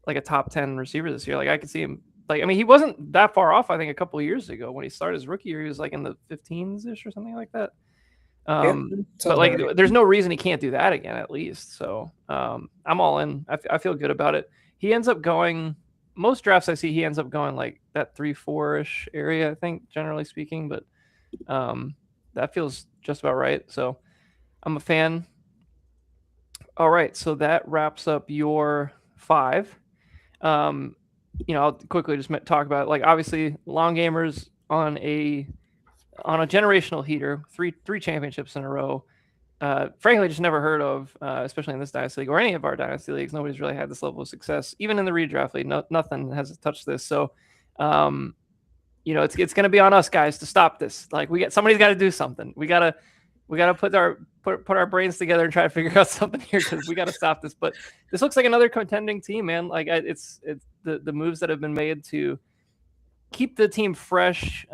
like a top 10 receiver this year. Like I could see him like I mean he wasn't that far off I think a couple of years ago when he started his rookie year. He was like in the 15s ish or something like that. Yeah, But sounds like about right. there's no reason he can't do that again at least. So I'm all in. I feel good about it. He ends up going most drafts I see he ends up going like that 3-4 ish area I think generally speaking, but that feels just about right. So I'm a fan. All right, so that wraps up your 5. Um, I'll quickly just talk about it. Like obviously long gamers on a generational heater, three championships in a row. Frankly, just never heard of, especially in this dynasty league or any of our dynasty leagues. Nobody's really had this level of success, even in the redraft league. Nothing has touched this. So, it's going to be on us guys to stop this. Like somebody's got to do something. We gotta put our brains together and try to figure out something here because we got to stop this. But this looks like another contending team, man. Like it's the moves that have been made to keep the team fresh,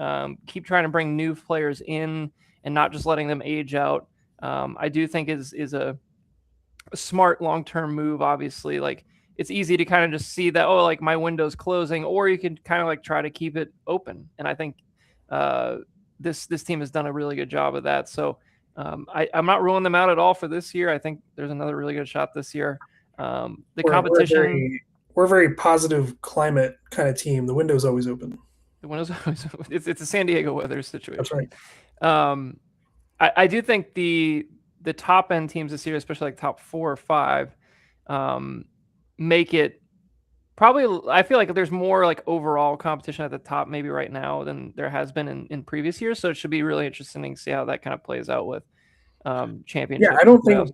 keep trying to bring new players in and not just letting them age out. I do think is a smart long-term move. Obviously, like it's easy to kind of just see that, oh, like my window's closing, or you can kind of like try to keep it open. And I think this team has done a really good job of that. So I'm not ruling them out at all for this year. I think there's another really good shot this year. The competition. We're a very positive climate kind of team. The window's always open. The window's always it's a San Diego weather situation. That's right. I do think the top end teams this year, especially like top 4 or 5, make it probably I feel like there's more like overall competition at the top maybe right now than there has been in previous years. So it should be really interesting to see how that kind of plays out with Yeah, championships. I don't think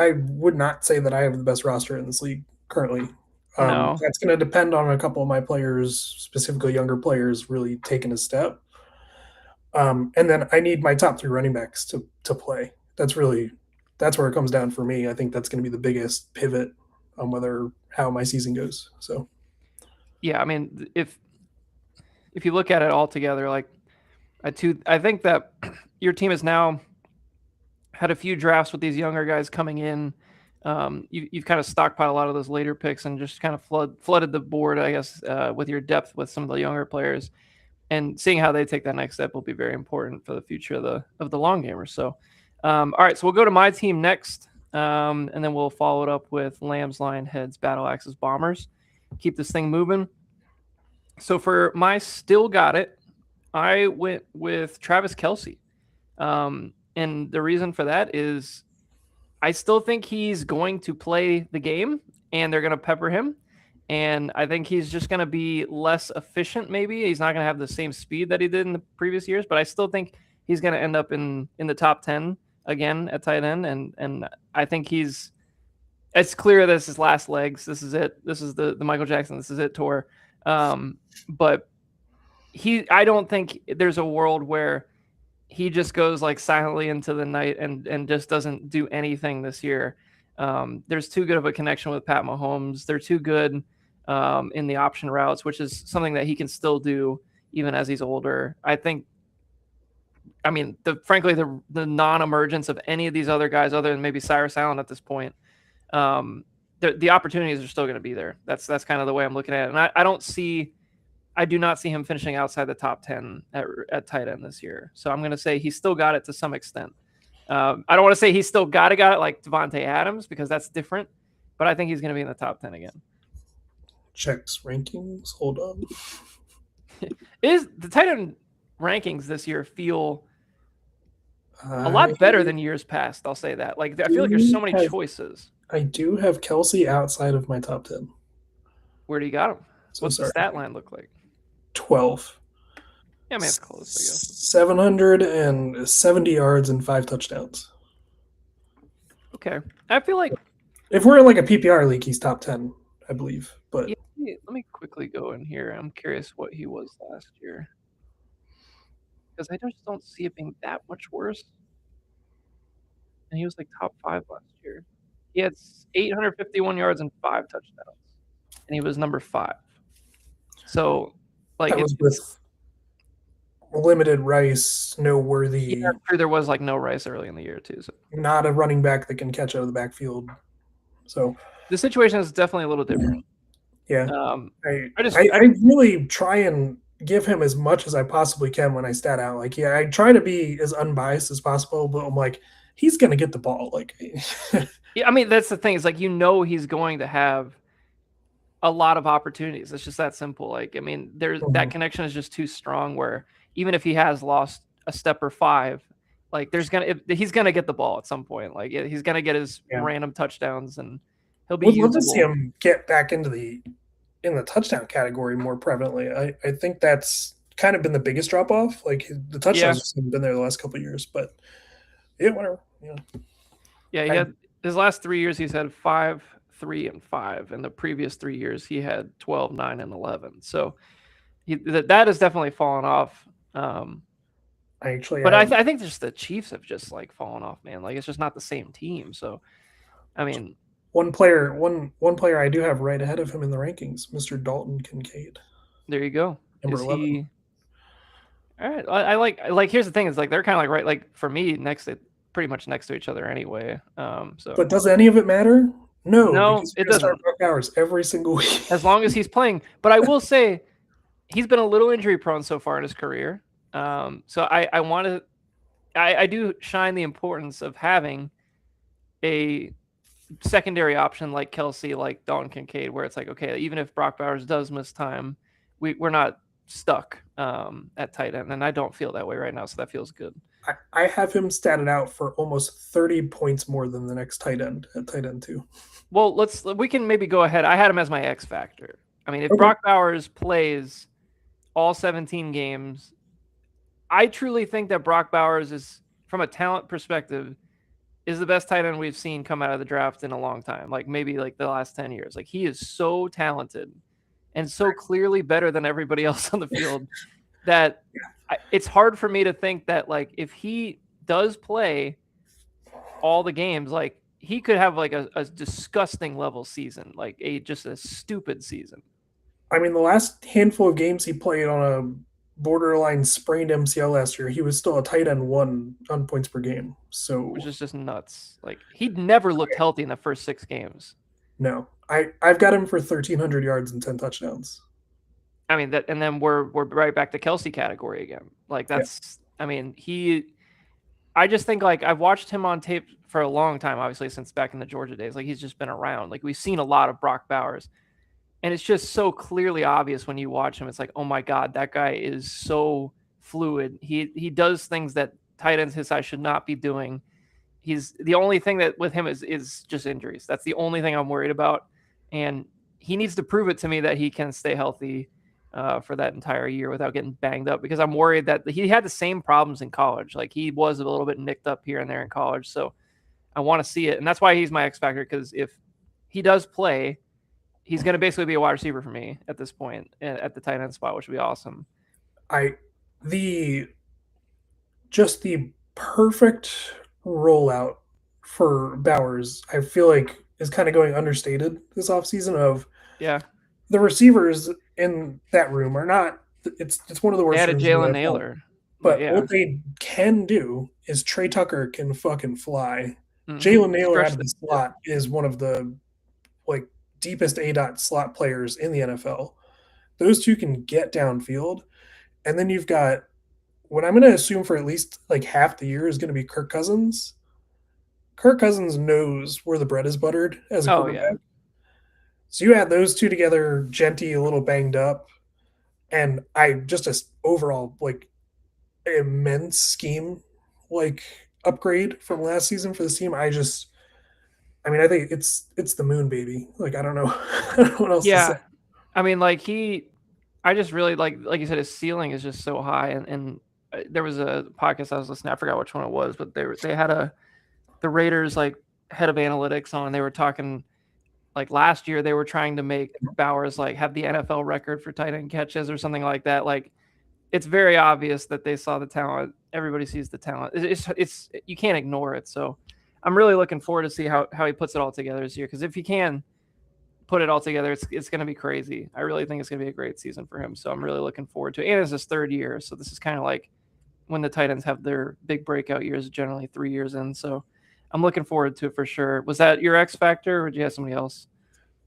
I would not say that I have the best roster in this league currently. No. That's going to depend on a couple of my players, specifically younger players, really taking a step. And then I need my top 3 running backs to play. That's where it comes down for me. I think that's going to be the biggest pivot on how my season goes. So yeah, I mean, if you look at it all together, like I think that your team has now had a few drafts with these younger guys coming in. You've kind of stockpiled a lot of those later picks and just kind of flooded the board, I guess, with your depth with some of the younger players. And seeing how they take that next step will be very important for the future of the long gamers. So, all right, so we'll go to my team next, and then we'll follow it up with Lambs, Lionheads, Battle Axes, Bombers. Keep this thing moving. So for my still got it, I went with Travis Kelce. And the reason for that is I still think he's going to play the game and they're going to pepper him. And I think he's just going to be less efficient. Maybe he's not going to have the same speed that he did in the previous years, but I still think he's going to end up in the top 10 again at tight end. And I think it's clear this is his last legs. This is it. This is the Michael Jackson. This is it tour. But I don't think there's a world where he just goes like silently into the night and just doesn't do anything this year. There's too good of a connection with Pat Mahomes. They're too good in the option routes, which is something that he can still do even as he's older. I mean, frankly, the non-emergence of any of these other guys, other than maybe Cyrus Allen at this point, the opportunities are still going to be there. That's kind of the way I'm looking at it. And I do not see him finishing outside the top 10 at tight end this year. So I'm going to say he's still got it to some extent. I don't want to say he's still got it like Devontae Adams because that's different, but I think he's going to be in the top 10 again. Checks rankings. Hold on. Is the tight end rankings this year feel a lot better than years past? I'll say that. Like I feel like there's so many choices. I do have Kelce outside of my top 10. Where do you got him? What's the stat line look like? 12. Yeah, I mean, it's close, I guess. 770 yards and 5 touchdowns. Okay. I feel like if we're in like a PPR league, he's top 10, I believe. But yeah, let me quickly go in here. I'm curious what he was last year. Because I just don't see it being that much worse. And he was like top 5 last year. He had 851 yards and 5 touchdowns. And he was number 5. So, like, that was with limited Rice, no worthy. Yeah, there was like no Rice early in the year too. So not a running back that can catch out of the backfield. So the situation is definitely a little different. Yeah, I really try and give him as much as I possibly can when I stat out. Like, yeah, I try to be as unbiased as possible, but I'm like, he's gonna get the ball. Like, yeah, I mean, that's the thing. Is like he's going to have a lot of opportunities. It's just that simple. Like, I mean, that connection is just too strong. Where even if he has lost a step or 5, like he's gonna get the ball at some point. Like he's gonna get his random touchdowns, and he'll be. Would love to see him get back into in the touchdown category more prevalently. I think that's kind of been the biggest drop off. Like the touchdowns haven't been there the last couple of years, but yeah, whatever. Yeah, he had his last 3 years. He's had 5, 3, and 5, and the previous 3 years he had 12, 9, and 11. So that has definitely fallen off. I think just the Chiefs have just like fallen off, man. Like it's just not the same team. So, I mean, one player I do have right ahead of him in the rankings, Mr. Dalton Kincaid. There you go. Number 11. All right. I like. Here's the thing: is like they're kind of like right, like for me, pretty much next to each other anyway. So, but does any of it matter? No, it doesn't. Start Brock Bowers every single week, as long as he's playing. But I will say, he's been a little injury prone so far in his career. So I do shine the importance of having a secondary option like Kelce, like Dalton Kincaid, where it's like, okay, even if Brock Bowers does miss time, we're not stuck at tight end, and I don't feel that way right now, so that feels good. I have him statted out for almost 30 points more than the next tight end at tight end 2. Well, we can maybe go ahead. I had him as my X factor. I mean, if Okay. Brock Bowers plays all 17 games, I truly think that Brock Bowers is, from a talent perspective, is the best tight end we've seen come out of the draft in a long time. Like maybe like the last 10 years. Like he is so talented and so clearly better than everybody else on the field that it's hard for me to think that like if he does play all the games, like he could have like a disgusting level season, like just a stupid season. I mean, the last handful of games he played on a borderline sprained MCL last year, he was still a tight end one on points per game. Which So is just nuts. Like he'd never looked healthy in the first 6 games. no, I've got him for 1,300 yards and 10 touchdowns. I mean that, and then we're right back to Kelce category again. Like Yeah. that's, I mean I just think like I've watched him on tape for a long time, obviously since back in the Georgia days. Like he's just been around. Like we've seen a lot of Brock Bowers, and it's just so clearly obvious when you watch him. It's like, oh my god, that guy is so fluid. He does things that tight ends his size should not be doing. He's the only thing that with him is just injuries. That's the only thing I'm worried about, and he needs to prove it to me that he can stay healthy for that entire year without getting banged up. Because I'm worried that he had the same problems in college. Like he was a little bit nicked up here and there in college, so I want to see it, and that's why he's my X factor. Because if he does play, he's going to basically be a wide receiver for me at this point at the tight end spot, which would be awesome. The just the perfect rollout for Bowers, I feel like is kind of going understated this offseason of Yeah, the receivers in that room are not it's one of the they worst had a rooms in the Jalen NFL. Naylor, but But yeah, what they can do is Trey Tucker can fucking fly. mm-hmm. Jalen Naylor out Stretch of the the slot is one of the like deepest A dot slot players in the NFL. Those two can get downfield, and then you've got what I'm going to assume for at least like half the year is going to be Kirk Cousins. Kirk Cousins knows where the bread is buttered as a Oh yeah, quarterback. So you add those two together, Genty a little banged up, and I just a overall like immense scheme like upgrade from last season for this team. I mean, I think it's the moon, baby. Like I don't know, I don't know what else to say. yeah. I mean, like I just really like you said, his ceiling is just so high. And there was a podcast I was listening to, I forgot which one it was, but they had the Raiders like head of analytics on. They were talking like last year they were trying to make Bowers like have the NFL record for tight end catches or something like that. Like it's very obvious that they saw the talent. Everybody sees the talent. It's you can't ignore it. So I'm really looking forward to see how he puts it all together this year. Because if he can put it all together, it's going to be crazy. I really think it's going to be a great season for him. So I'm really looking forward to it. And it's his third year, so this is kind of like when the tight ends have their big breakout years, generally 3 years in. So I'm looking forward to it for sure. Was that your X factor, or did you have somebody else?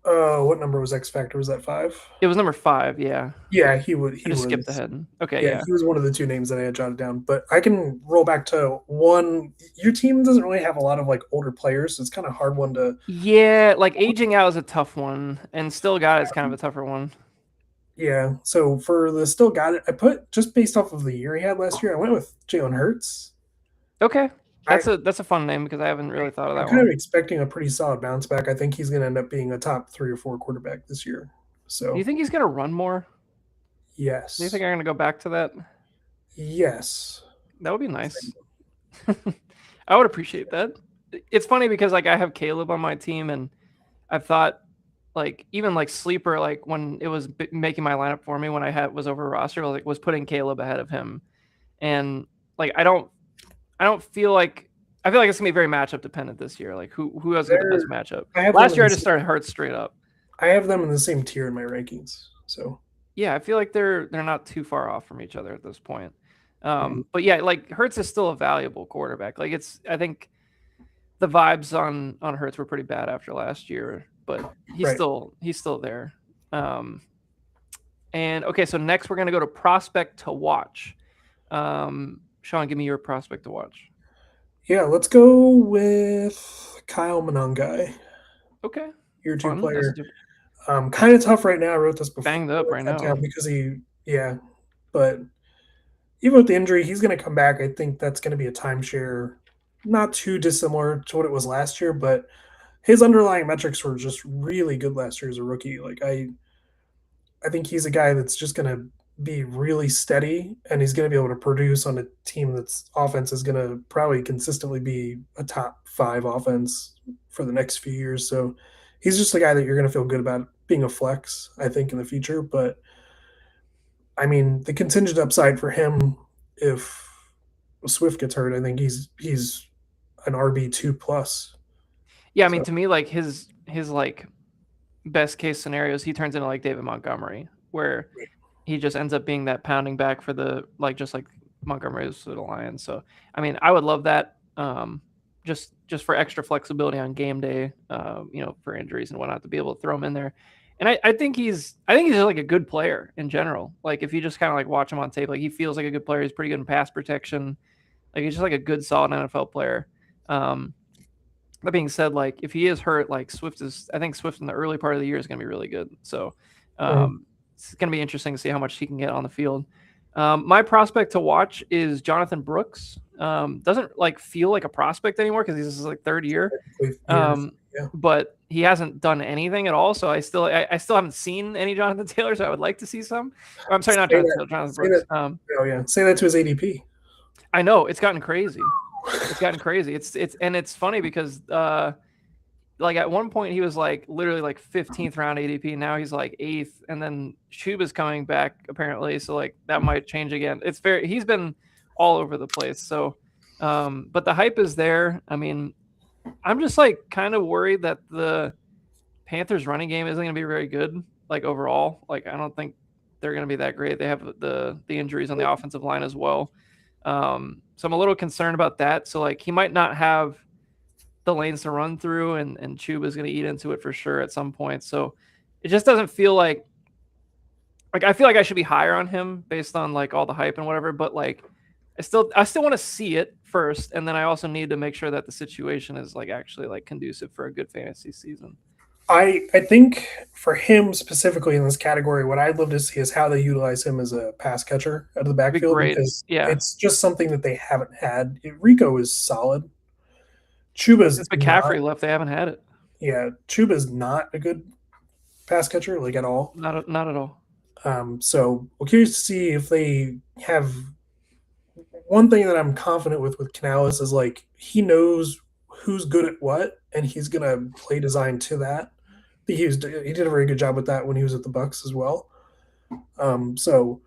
What number was X Factor? Was that 5? It was number 5. Yeah, Yeah, he would. I He just was. skipped ahead. Okay, Yeah, yeah. he was one of the two names that I had jotted down. But I can roll back to one. Your team doesn't really have a lot of like older players, so it's kind of hard one to. Yeah, like aging out is a tough one, and still got is kind of a tougher one. Yeah, so for the still got it, I put just based off of the year he had last year, I went with Jalen Hurts. Okay, I, that's a fun name because I haven't really thought of I'm that kind of one. expecting a pretty solid bounce back. I think he's going to end up being a top 3 or 4 quarterback this year. Do you So think he's gonna run more? Do you yes, think I'm gonna go back to that? yes, That would be nice. I would appreciate that. It's funny because like I have Caleb on my team, and I've thought like even like sleeper, like when it was making my lineup for me when I was over roster, like was putting Caleb ahead of him, and like I don't feel like I feel like it's gonna be very matchup dependent this year. Like who has got the best matchup? Last year I just started Hurts straight up. I have them in the same tier in my rankings. So Yeah, I feel like they're not too far off from each other at this point. But yeah, like Hurts is still a valuable quarterback. Like I think the vibes on Hurts were pretty bad after last year, but he's still there. And okay, so next we're gonna go to prospect to watch. Sean, give me your prospect to watch. yeah, let's go with Kyle Monangai. Okay, Year 2 fun. player. Kind of tough right now. I wrote this before. Banged up right now because but even with the injury, he's going to come back. I think that's going to be a timeshare, not too dissimilar to what it was last year, but his underlying metrics were just really good last year as a rookie. Like I think he's a guy that's just going to be really steady, and he's going to be able to produce on a team that's offense is going to probably consistently be a top 5 offense for the next few years. So he's just a guy that you're going to feel good about being a flex, I think, in the future. But I mean, the contingent upside for him, if Swift gets hurt, I think he's an RB2 plus. Yeah, I mean, to me, like his like best case scenarios, he turns into like David Montgomery, where he just ends up being that pounding back for the just like Montgomery is for the Lions. So I mean, I would love that. Just for extra flexibility on game day, for injuries and whatnot, to be able to throw him in there. And I think he's like a good player in general. Like if you just kind of like watch him on tape, like he feels like a good player. He's pretty good in pass protection. Like he's just like a good, solid NFL player. That being said, like if he is hurt, like I think Swift in the early part of the year is going to be really good. So it's going to be interesting to see how much he can get on the field. My prospect to watch is Jonathan Brooks. Doesn't like feel like a prospect anymore because he's like third year. But he hasn't done anything at all. So I still haven't seen any Jonathan Taylor. So I would like to see some. I'm sorry, not Jonathan Brooks. Say that to his ADP. I know it's gotten crazy. It's funny because like at one point he was like literally like 15th round ADP. Now he's like 8th, and then Chuba's coming back apparently. So like that might change again. He's been all over the place. So, but the hype is there. I mean, I'm just like kind of worried that the Panthers running game isn't going to be very good. Like overall, like I don't think they're going to be that great. They have the injuries on the offensive line as well. So I'm a little concerned about that. So like he might not have the lanes to run through, and Chuba is going to eat into it for sure at some point. So it just doesn't feel like I feel like I should be higher on him based on like all the hype and whatever. But like I still want to see it first, and then I also need to make sure that the situation is like actually like conducive for a good fantasy season. I think for him specifically in this category, what I'd love to see is how they utilize him as a pass catcher out of the backfield, because it's just something that they haven't had. Rico is solid. Chuba's since McCaffrey left, they haven't had it. Yeah, Chuba's not a good pass catcher, like at all. Not at all. So we're curious to see if they have. One thing that I'm confident with Canales is like he knows who's good at what, and he's gonna play design to that. He did a very good job with that when he was at the Bucks as well. So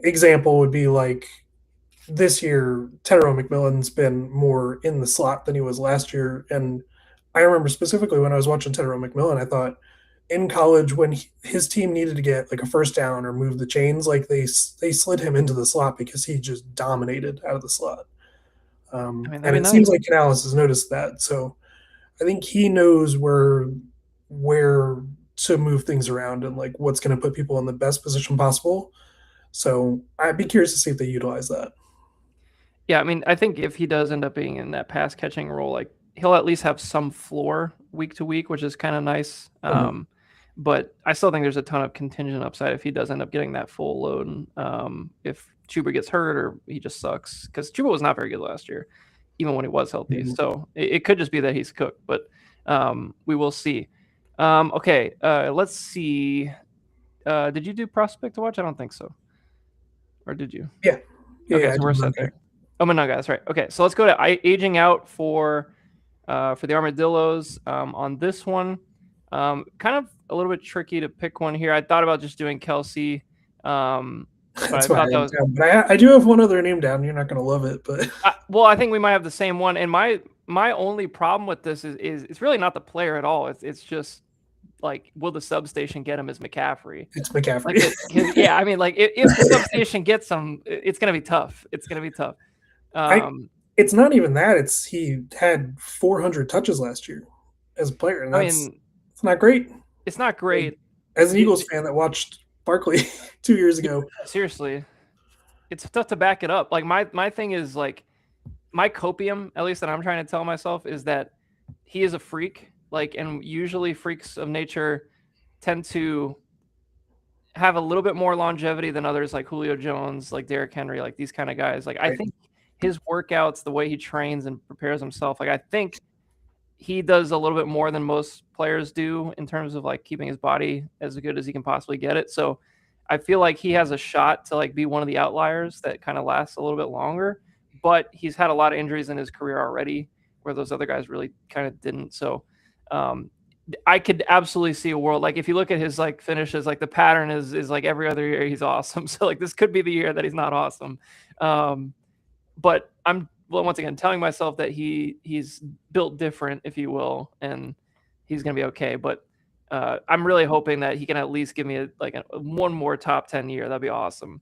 example would be like this year, Tyrone McMillan's been more in the slot than he was last year, and I remember specifically when I was watching Tyrone McMillan, I thought in college when his team needed to get like a first down or move the chains, like they slid him into the slot because he just dominated out of the slot. And it seems like Canales has noticed that. So I think he knows where to move things around and like what's going to put people in the best position possible. So I'd be curious to see if they utilize that. Yeah, I mean, I think if he does end up being in that pass catching role, like he'll at least have some floor week to week, which is kind of nice. But I still think there's a ton of contingent upside if he does end up getting that full load. If Chuba gets hurt or he just sucks, because Chuba was not very good last year, even when he was healthy. So it could just be that he's cooked, but we will see. Okay, let's see. Did you do prospect to watch? I don't think so. Or did you? Yeah. Okay, so we're set there. Oh, Mononga, that's right. Okay, so let's go to aging out for the Armadillos. On this one, kind of a little bit tricky to pick one here. I thought about just doing Kelsey. But I do have one other name down. You're not going to love it, but well, I think we might have the same one. And my only problem with this is it's really not the player at all. It's just like, will the substation get him as McCaffrey? It's McCaffrey. Like yeah, I mean, like if the substation gets him, it's going to be tough. It's going to be tough. It's not even that. He had 400 touches last year as a player, and it's not great. It's not great. As an Eagles fan that watched Barkley 2 years ago. Seriously, it's tough to back it up. Like my thing is like my copium, at least that I'm trying to tell myself, is that he is a freak. Like, and usually freaks of nature tend to have a little bit more longevity than others, like Julio Jones, like Derrick Henry, like these kind of guys. Like I think his workouts, the way he trains and prepares himself, like I think he does a little bit more than most players do in terms of like keeping his body as good as he can possibly get it. So I feel like he has a shot to like be one of the outliers that kind of lasts a little bit longer. But he's had a lot of injuries in his career already, where those other guys really kind of didn't. So I could absolutely see a world like if you look at his like finishes, like the pattern is like every other year he's awesome. So like this could be the year that he's not awesome. But I'm once again telling myself that he's built different, if you will, and he's gonna be okay. But I'm really hoping that he can at least give me one more top 10 year. That'd be awesome.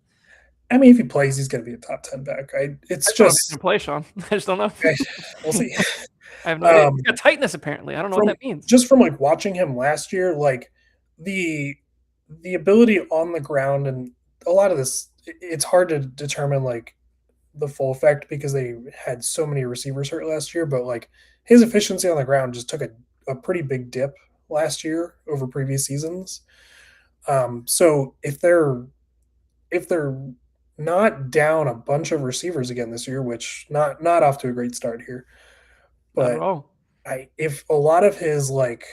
I mean, if he plays, he's going to be a top 10 back. It's just gonna play, Sean. I just don't know. We'll see. I have no idea. He's got tightness apparently. I don't know what that means. Just from like watching him last year, like the ability on the ground and a lot of this, it's hard to determine like the full effect because they had so many receivers hurt last year. But like his efficiency on the ground just took a pretty big dip last year over previous seasons. So if they're not down a bunch of receivers again this year, which not off to a great start here, but if a lot of his like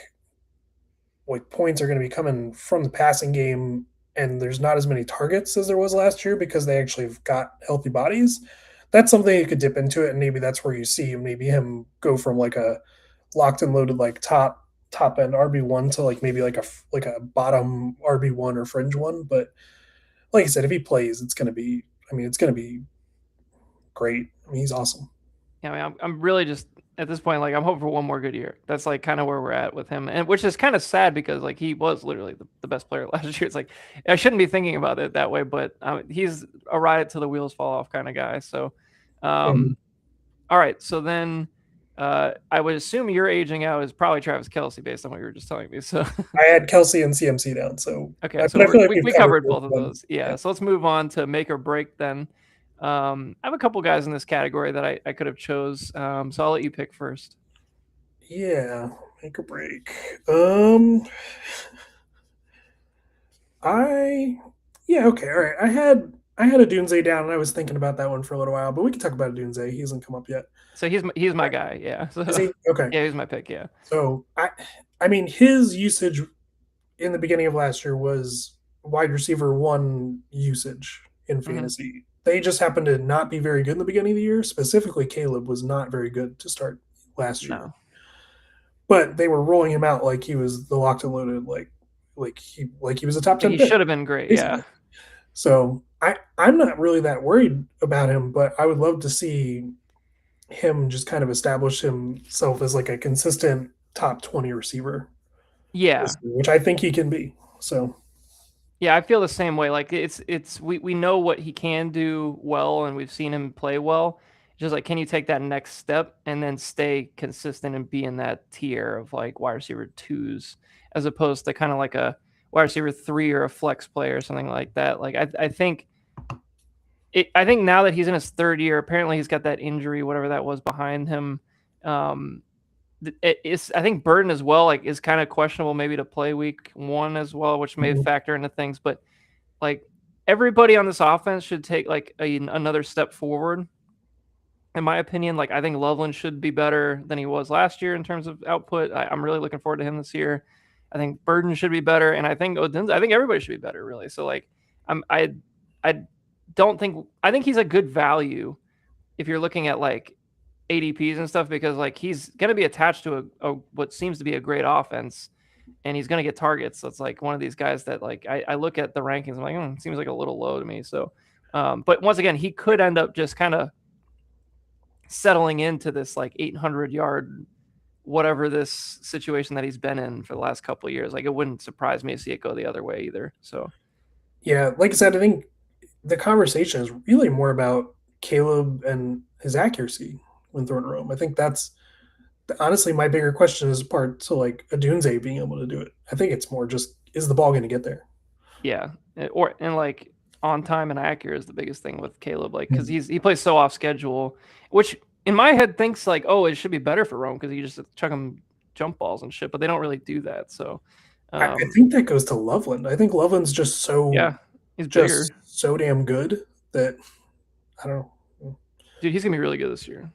points are going to be coming from the passing game and there's not as many targets as there was last year because they actually have got healthy bodies, that's something you could dip into it, and maybe that's where you see maybe him go from like a locked and loaded like top end RB1 to like maybe like a bottom RB1 or fringe one. But like I said, if he plays, it's going to be great. I mean, he's awesome. Yeah, I mean, I'm really just at this point, like I'm hoping for one more good year. That's like kind of where we're at with him, and which is kind of sad because like he was literally the best player last year. It's like I shouldn't be thinking about it that way, but he's a ride till the wheels fall off kind of guy. So, all right. So then I would assume your aging out is probably Travis Kelce based on what you were just telling me. So I had Kelce and CMC down. So okay, so we covered both of those. Yeah. So let's move on to make or break then. I have a couple guys in this category that I could have chose. So I'll let you pick first. Yeah, make or break. Okay, all right. I had a Dunze down, and I was thinking about that one for a little while, but we can talk about a Dunze. He hasn't come up yet. So he's my guy. Yeah. So, is he? Okay. Yeah, he's my pick. Yeah. So I mean, his usage in the beginning of last year was wide receiver 1 usage in fantasy. Mm-hmm. They just happened to not be very good in the beginning of the year. Specifically, Caleb was not very good to start last year. No. But they were rolling him out like he was the locked and loaded, like he was a top 10 he pick. Should have been great. Basically. Yeah. So I'm not really that worried about him, but I would love to see him just kind of establish himself as like a consistent top 20 receiver. Yeah. Which I think he can be. So yeah, I feel the same way. Like we know what he can do well, and we've seen him play well. Just like, can you take that next step and then stay consistent and be in that tier of like wide receiver 2s, as opposed to kind of like a wide receiver 3 or a flex player or something like that. Like I think now that he's in his 3rd year, apparently he's got that injury, whatever that was, behind him. I think Burden as well, like, is kind of questionable maybe to play week 1 as well, which may factor into things. But like everybody on this offense should take like another step forward, in my opinion. Like I think Loveland should be better than he was last year in terms of output. I'm really looking forward to him this year. I think Burden should be better, and I think everybody should be better, really. So like I think he's a good value if you're looking at like ADPs and stuff, because like he's going to be attached to a what seems to be a great offense, and he's going to get targets. So it's like one of these guys that like I look at the rankings, I'm like, it seems like a little low to me. So, but once again, he could end up just kind of settling into this like 800-yard, whatever this situation that he's been in for the last couple of years. Like it wouldn't surprise me to see it go the other way either. So, yeah, like I said, I think the conversation is really more about Caleb and his accuracy when throwing roam. I think that's honestly my bigger question is part to like Odunze being able to do it. I think it's more just, is the ball going to get there? Yeah. And like on time and accurate is the biggest thing with Caleb, like, because he plays so off schedule, which in my head thinks like, oh, it should be better for Rome because you just chuck him jump balls and shit, but they don't really do that. So I think that goes to Loveland. I think Loveland's just so he's bigger, so damn good that I don't know. Dude, he's gonna be really good this year.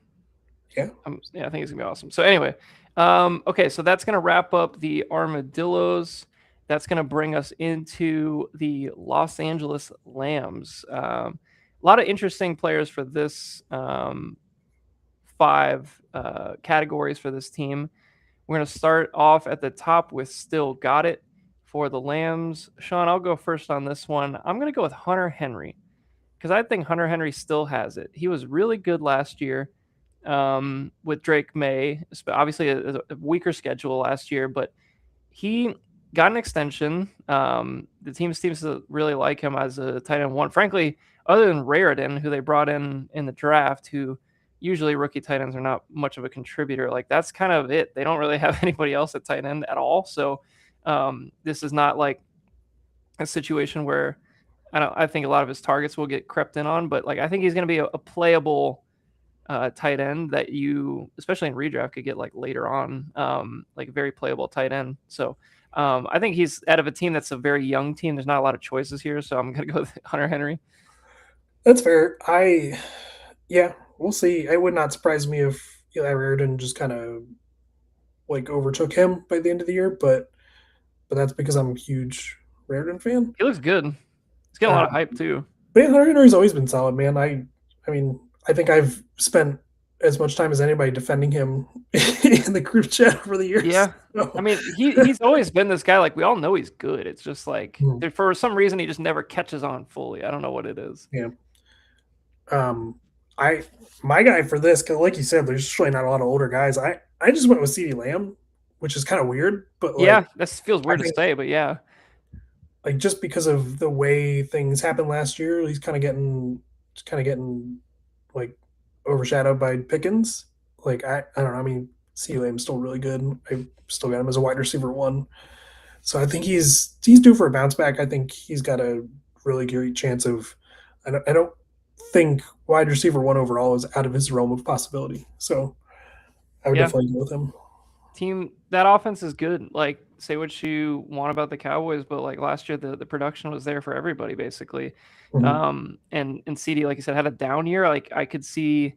Yeah. I think he's gonna be awesome. So anyway, Okay, so that's going to wrap up the Armadillos. That's going to bring us into the Los Angeles Lambs. A lot of interesting players for this five categories for this team. We're going to start off at the top with Still Got It for the Lambs. Sean, I'll go first on this one. I'm going to go with Hunter Henry because I think Hunter Henry still has it. He was really good last year with Drake May. Obviously, a weaker schedule last year, but he got an extension. The team seems to really like him as a tight end one. Frankly, other than Raritan, who they brought in the draft, who usually rookie tight ends are not much of a contributor. Like that's kind of it. They don't really have anybody else at tight end at all. So this is not like a situation where I think a lot of his targets will get crept in on, but like I think he's going to be a playable tight end that you, especially in redraft, could get like later on, like very playable tight end. So I think he's out of a team that's a very young team. There's not a lot of choices here, so I'm going to go with Hunter Henry. That's fair. Yeah, we'll see. It would not surprise me if Eli Raritan just kind of like overtook him by the end of the year, but that's because I'm a huge Raritan fan. He looks good. He's getting a lot of hype too. But Hunter Henry's always been solid, man. I mean, I think I've spent as much time as anybody defending him in the group chat over the years. Yeah. So. I mean, he's always been this guy. Like, we all know he's good. It's just like, for some reason, he just never catches on fully. I don't know what it is. Yeah. My guy for this, because like you said, there's just really not a lot of older guys. I just went with CeeDee Lamb, which is kind of weird, but like, yeah, this feels weird to say, but yeah. Like just because of the way things happened last year, he's kind of getting like overshadowed by Pickens. Like I don't know. I mean, CeeDee Lamb's still really good. I still got him as a wide receiver one, so I think he's due for a bounce back. I think he's got a really great chance of. I don't think wide receiver one overall is out of his realm of possibility. So I would definitely go with him. Team, that offense is good. Like, say what you want about the Cowboys, but like last year, the production was there for everybody basically. Mm-hmm. And CeeDee, like you said, had a down year. Like I could see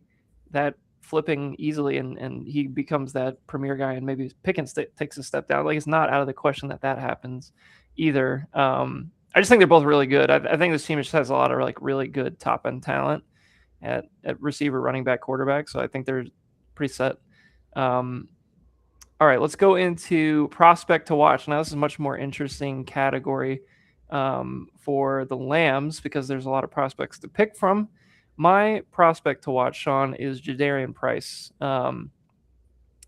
that flipping easily, and he becomes that premier guy, and maybe Pickens takes a step down. Like it's not out of the question that happens either. I just think they're both really good. I think this team just has a lot of like really good top end talent at receiver, running back, quarterback. So I think they're pretty set. All right, let's go into prospect to watch. Now, this is a much more interesting category for the Lambs because there's a lot of prospects to pick from. My prospect to watch, Sean, is Jadarian Price.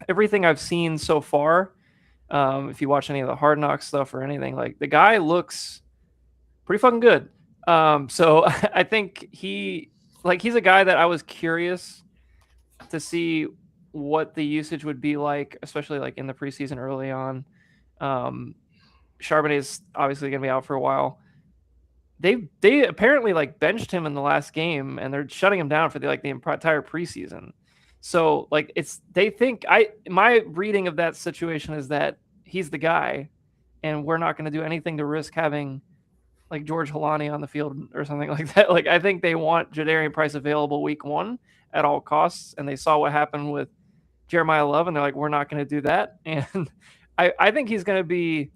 Everything I've seen so far, if you watch any of the Hard Knocks stuff or anything, like the guy looks pretty fucking good. So I think he's a guy that I was curious to see what the usage would be like, especially like in the preseason early on. Charbonnet is obviously going to be out for a while. They apparently like benched him in the last game, and they're shutting him down for the entire preseason. So like they think my reading of that situation is that he's the guy, and we're not going to do anything to risk having like George Holani on the field or something like that. Like I think they want Jadarian Price available week 1 at all costs, and they saw what happened with Jeremiah Love, and they're like, we're not going to do that. And I think he's going to be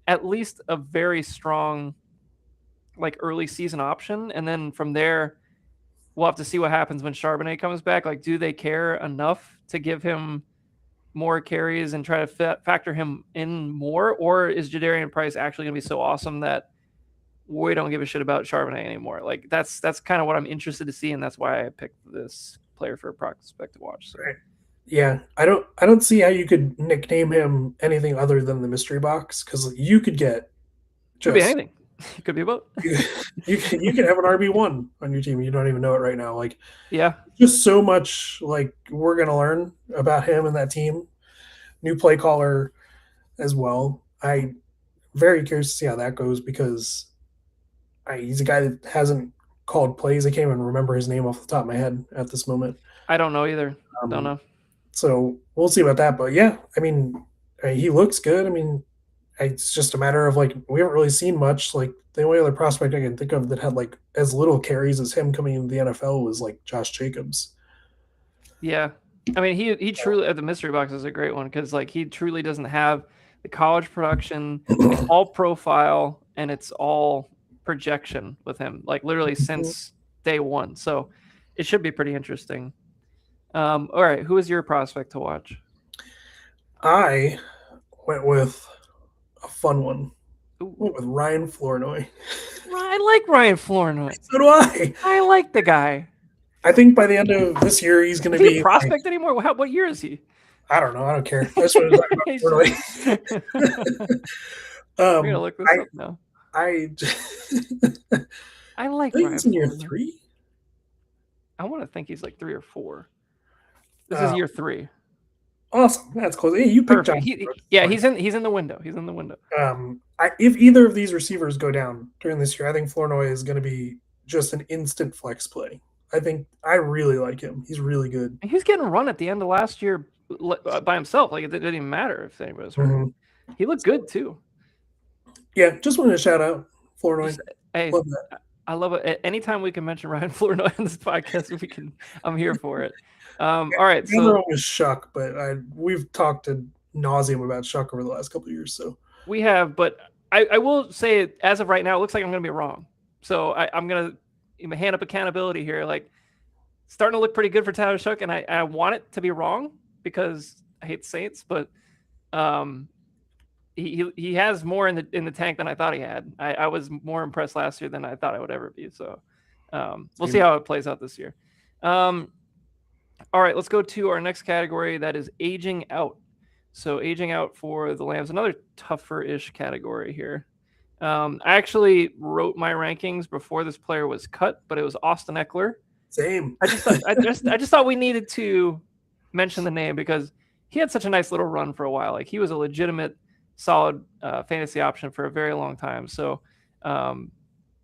at least a very strong like early season option, and then from there we'll have to see what happens when Charbonnet comes back. Like, do they care enough to give him more carries and try to factor him in more, or is Jadarian Price actually going to be so awesome that we don't give a shit about Charbonnet anymore? Like that's kind of what I'm interested to see, and that's why I picked this player for a prospect to watch. So. Right. Yeah, I don't see how you could nickname him anything other than the mystery box, because you could get could be anything. It could be both. you can have an RB1 on your team. You don't even know it right now. Like, yeah, just so much like we're gonna learn about him and that team. New play caller as well. I'm very curious to see how that goes, because he's a guy that hasn't called plays. I can't even remember his name off the top of my head at this moment. I don't know either. Don't know. So we'll see about that. But yeah, I mean, he looks good. I mean, it's just a matter of like, we haven't really seen much. Like the only other prospect I can think of that had like as little carries as him coming into the NFL was like Josh Jacobs. Yeah. I mean, he truly the mystery box is a great one because like he truly doesn't have the college production. It's all profile and it's all projection with him, like literally since day one. So it should be pretty interesting. All right, who is your prospect to watch? I went with a fun one. Ooh, Went with Ryan Flournoy. I like Ryan Flournoy. So do I. I like the guy. I think by the end of this year, he's going Is to he a be prospect anymore? What year is he? I don't know. I don't care. I just want to talk about Flournoy. We're gonna look this up now. I I like think Ryan he's in year Flournoy. 3. I want to think he's like 3 or 4. This is year 3. Awesome. That's close. Hey, you picked John. He's in the window. He's in the window. If either of these receivers go down during this year, I think Flournoy is going to be just an instant flex play. I really like him. He's really good. He was getting run at the end of last year by himself. Like it didn't even matter if anybody was hurt. Mm-hmm. He looked good too. Yeah, just wanted to shout out Flournoy. Hey, love that. I love it. Anytime we can mention Ryan Flournoy on this podcast, I'm here for it. All right. The other one was Shuck, but we've talked ad nauseum about Shuck over the last couple of years. So we have, but I will say, as of right now, it looks like I'm going to be wrong. So I'm going to hand up accountability here. Like, starting to look pretty good for Tyler Shuck, and I want it to be wrong because I hate the Saints, but he has more in the tank than I thought he had. I was more impressed last year than I thought I would ever be. So we'll see how it plays out this year. All right, let's go to our next category. That is aging out. So aging out for the Lambs, another tougher-ish category here. I actually wrote my rankings before this player was cut, but it was Austin Ekeler. Same. I just thought we needed to mention the name because he had such a nice little run for a while. Like he was a legitimate, solid fantasy option for a very long time. So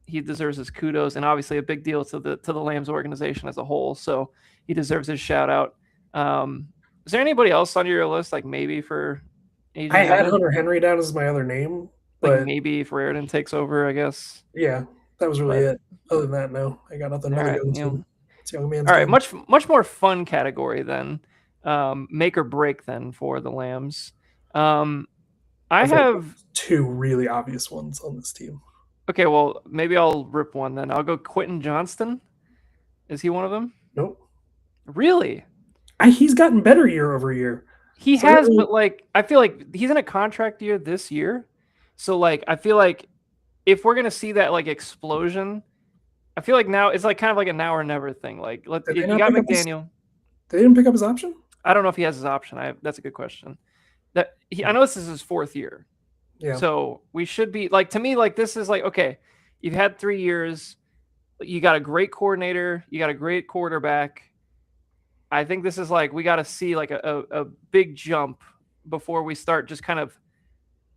he deserves his kudos, and obviously a big deal to the Lambs organization as a whole. So he deserves his shout out. Is there anybody else on your list, like maybe for aging I had Hunter Henry down as my other name. Like maybe if Raritan takes over, I guess. Yeah, that was really it. Other than that, no, I got nothing. All right, it's young man's all right, much more fun category then. Make or break then for the Lambs. I have 2 really obvious ones on this team. Okay, well maybe I'll rip one then. I'll go Quentin Johnston. Is he one of them? Nope. Really? He's gotten better year over year. He has, but like I feel like he's in a contract year this year. So like I feel like if we're gonna see that like explosion, I feel like now it's like kind of like a now or never thing. Like you got McDaniel. They didn't pick up his option? I don't know if he has his option. That's a good question. I know this is his 4th year. Yeah. So we should be like, to me, like this is like, okay, you've had 3 years, you got a great coordinator, you got a great quarterback. I think this is like we got to see like a big jump before we start just kind of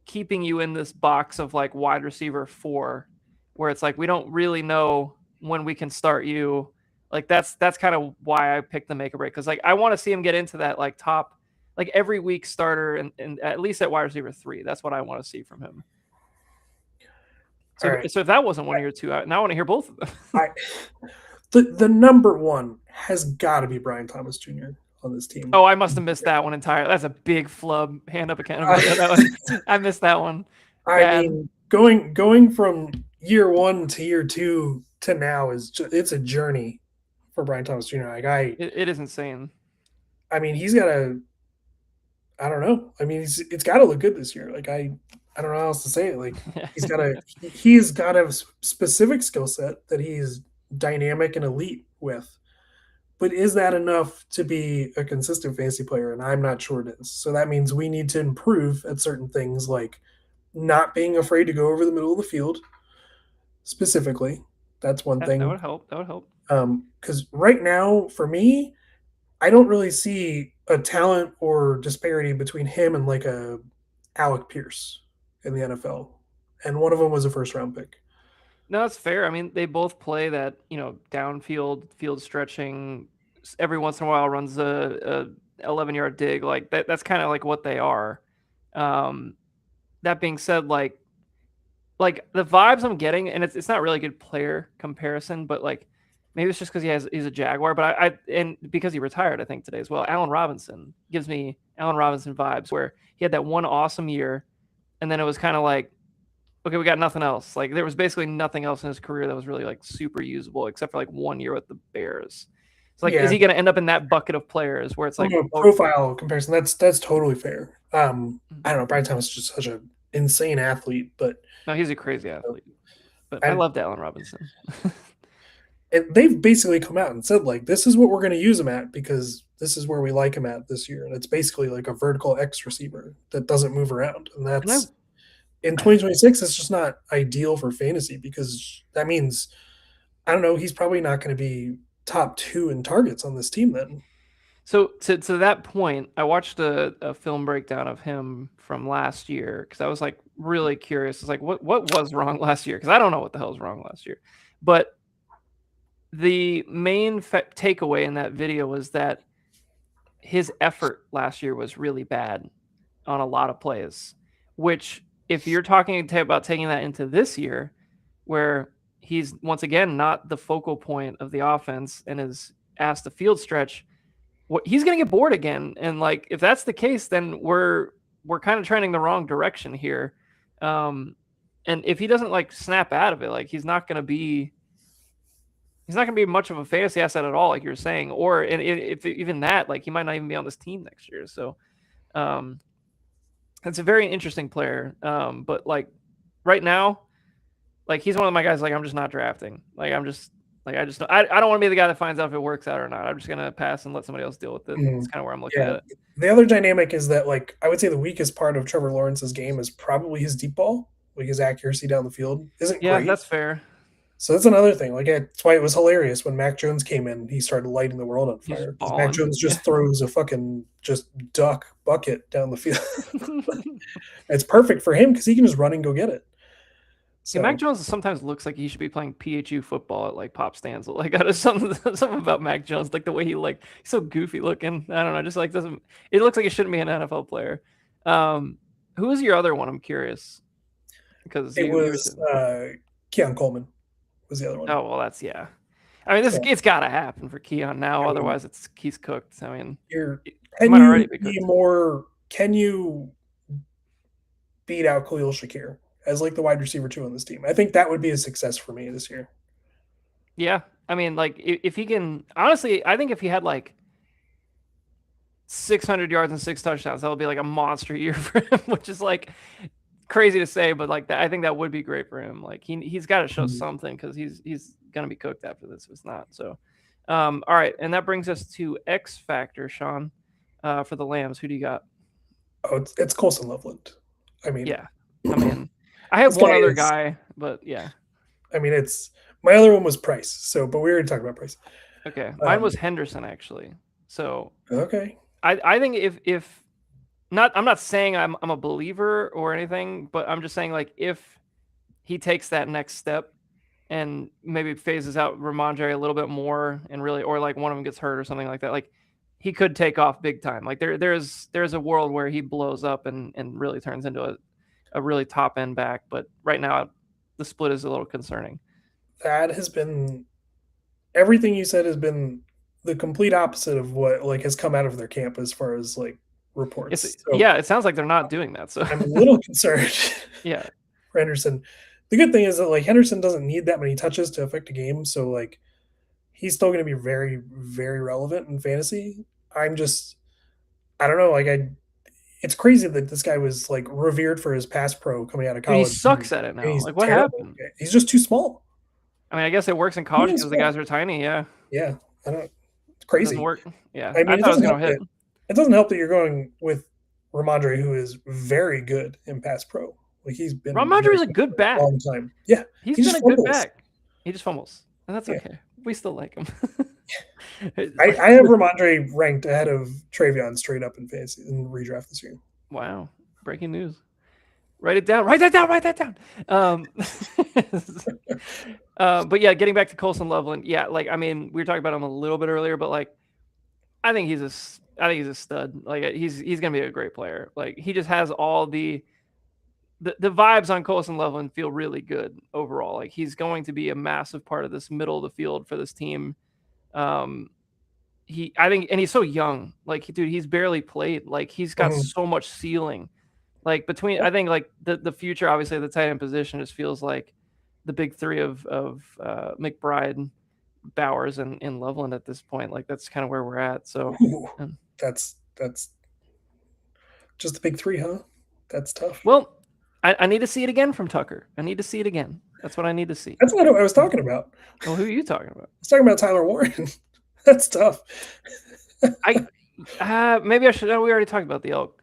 keeping you in this box of like wide receiver 4, where it's like we don't really know when we can start you. Like that's kind of why I picked the make or break, because like I want to see him get into that like top, like every week starter and at least at wide receiver 3. That's what I want to see from him. So, right. So if that wasn't one of your 2, now I want to hear both of them. The number 1 has got to be Brian Thomas Jr. on this team. Oh, I must have missed that one entirely. That's a big flub. Hand up accountability. I missed that one. I mean, going from year 1 to year 2 to now it's a journey for Brian Thomas Jr. Like it is insane. I mean, he's got to. I don't know. I mean, it's got to look good this year. Like I don't know how else to say it. Like he's got a specific skill set that he's dynamic and elite with. But is that enough to be a consistent fantasy player? And I'm not sure it is. So that means we need to improve at certain things, like not being afraid to go over the middle of the field. Specifically, that's one thing. That would help. Because right now, for me, I don't really see a talent or disparity between him and like a Alec Pierce in the NFL. And one of them was a 1st-round pick. No, that's fair. I mean, they both play that, downfield, field stretching, every once in a while runs a 11-yard dig. Like that's kind of like what they are. That being said, like the vibes I'm getting, and it's not really a good player comparison, but like Maybe it's just because he's a Jaguar, but and because he retired, I think today as well. Allen Robinson gives me Allen Robinson vibes, where he had that one awesome year, and then it was kind of like, okay, we got nothing else. Like there was basically nothing else in his career that was really like super usable, except for like 1 year with the Bears. It's like, is Yeah, he going to end up in that bucket of players where it's from like, a profile comparison, that's totally fair. I don't know. Brian Thomas is just such an insane athlete, but no, he's a crazy athlete. But I and, loved Allen Robinson. and they've basically come out and said like, this is what we're going to use him at because this is where we like him at this year, and it's basically like a vertical X receiver that doesn't move around, and that's in 2026. It's just not ideal for fantasy because that means I don't know. He's probably not going to be top 2 in targets on this team then. So to that point, I watched a film breakdown of him from last year because I was like really curious. It's like what was wrong last year? Because I don't know what the hell was wrong last year. But the main takeaway in that video was that his effort last year was really bad on a lot of plays, which if you're talking about taking that into this year, where he's once again not the focal point of the offense and is asked to field stretch, he's going to get bored again. And like, if that's the case, then we're kind of trending the wrong direction here. And if he doesn't like snap out of it, like he's not going to be much of a fantasy asset at all, like you're saying, or if even that, like he might not even be on this team next year. So, it's a very interesting player. But like right now, like he's one of my guys. Like I'm just not drafting. Like I don't want to be the guy that finds out if it works out or not. I'm just gonna pass and let somebody else deal with it. That's kind of where I'm looking at it. The other dynamic is that like I would say the weakest part of Trevor Lawrence's game is probably his deep ball. Like his accuracy down the field isn't great. Yeah, that's fair. So that's another thing. Like that's why it was hilarious when Mac Jones came in. He started lighting the world on fire. Mac Jones just throws a fucking just duck bucket down the field. It's perfect for him because he can just run and go get it. So Mac Jones sometimes looks like he should be playing PHU football at like Pop Stanzel. Like I just something about Mac Jones, like the way he's so goofy looking. I don't know, just like doesn't. It looks like he shouldn't be an NFL player. Who was your other one? I'm curious because it was Keon Coleman was the other one. Oh well, that's yeah. I mean, it's got to happen for Keon now. Otherwise, he's cooked. I mean, Can you beat out Khalil Shakir as like the wide receiver 2 on this team? I think that would be a success for me this year. Yeah, I mean, like if he can, honestly, I think if he had like 600 yards and 6 touchdowns, that would be like a monster year for him, which is like crazy to say, but like that, I think that would be great for him. Like he's got to show something because he's gonna be cooked after this if it's not. So, all right, and that brings us to X Factor, Sean, for the Lambs. Who do you got? Oh, it's Colson Loveland. I mean, yeah. I mean, I have one other guy, but yeah. I mean, it's my other one was Price. So, but we already talked about Price. Okay, mine was Henderson actually. So okay, I think if not, I'm not saying I'm a believer or anything, but I'm just saying like if he takes that next step and maybe phases out Ramondre a little bit more and really, or like one of them gets hurt or something like that, like he could take off big time. Like there's a world where he blows up and really turns into a really top end back. But right now the split is a little concerning. That has been everything you said has been the complete opposite of what like has come out of their camp as far as like reports. Yeah, it sounds like they're not doing that. So I'm a little concerned. Yeah, for Henderson. The good thing is that like Henderson doesn't need that many touches to affect a game, so like he's still going to be very, very relevant in fantasy. I don't know. Like it's crazy that this guy was like revered for his pass pro coming out of college. He sucks at it now. Like what happened? He's just too small. I mean, I guess it works in college because the guys are tiny. Yeah. Yeah. I don't. It's crazy. It doesn't work. Yeah. I mean, it doesn't help that you're going with Ramondre, who is very good in pass pro. Like he's been Ramondre is a good back. Long time. Yeah. He's been a good back. He just fumbles. And that's okay. We still like him. I have Ramondre ranked ahead of Travion straight up in fantasy in redraft this year. Wow. Breaking news. Write it down. Write that down. But yeah, getting back to Colson Loveland. Yeah, like I mean, we were talking about him a little bit earlier, but like I think he's a stud. Like he's gonna be a great player. Like he just has all the the vibes on Colson Loveland feel really good overall. Like he's going to be a massive part of this middle of the field for this team. I think, and he's so young. Like, dude, he's barely played. Like, he's got so much ceiling. Like I think like the future, obviously, the tight end position just feels like the big three of McBride, Bowers, and Loveland at this point. Like that's kind of where we're at. So that's just the big three, huh? That's tough. Well, I need to see it again from Tucker. I need to see it again. That's what I need to see. That's not what I was talking about. Well, who are you talking about? I was talking about Tyler Warren. That's tough. Maybe I should. We already talked about the elk.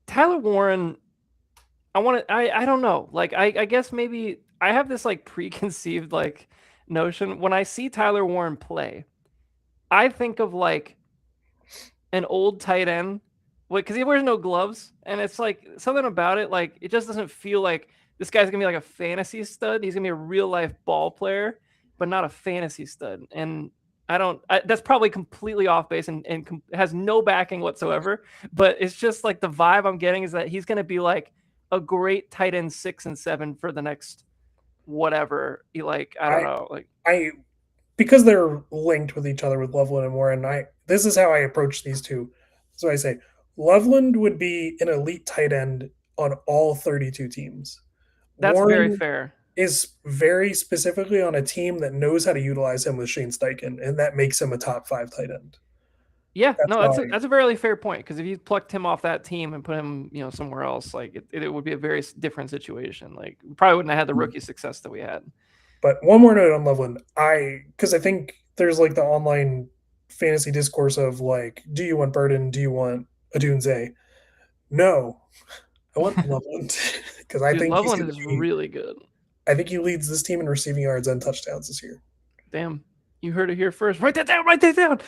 Tyler Warren. I don't know. Like I guess maybe I have this like preconceived like notion when I see Tyler Warren play. I think of like an old tight end, because he wears no gloves, and it's like something about it. Like it just doesn't feel like this guy's gonna be like a fantasy stud. He's gonna be a real life ball player, but not a fantasy stud. And that's probably completely off base and has no backing whatsoever. But it's just like the vibe I'm getting is that he's gonna be like a great tight end 6 and 7 for the next whatever. I don't know. Like because they're linked with each other with Loveland and Warren. This is how I approach these two. So I say Loveland would be an elite tight end on all 32 teams. That's Warren very fair. Is very specifically on a team that knows how to utilize him with Shane Steichen, and that makes him a top 5 tight end. Yeah, that's a very fair point, because if you plucked him off that team and put him, somewhere else, like it would be a very different situation. Like we probably wouldn't have had the rookie success that we had. But one more note on Loveland, because I think there's like the online fantasy discourse of like, do you want Burden? Do you want Odunze? No, I want Loveland because I think Loveland is really good. I think he leads this team in receiving yards and touchdowns this year. Damn. You heard it here first. Write that down. Write that down.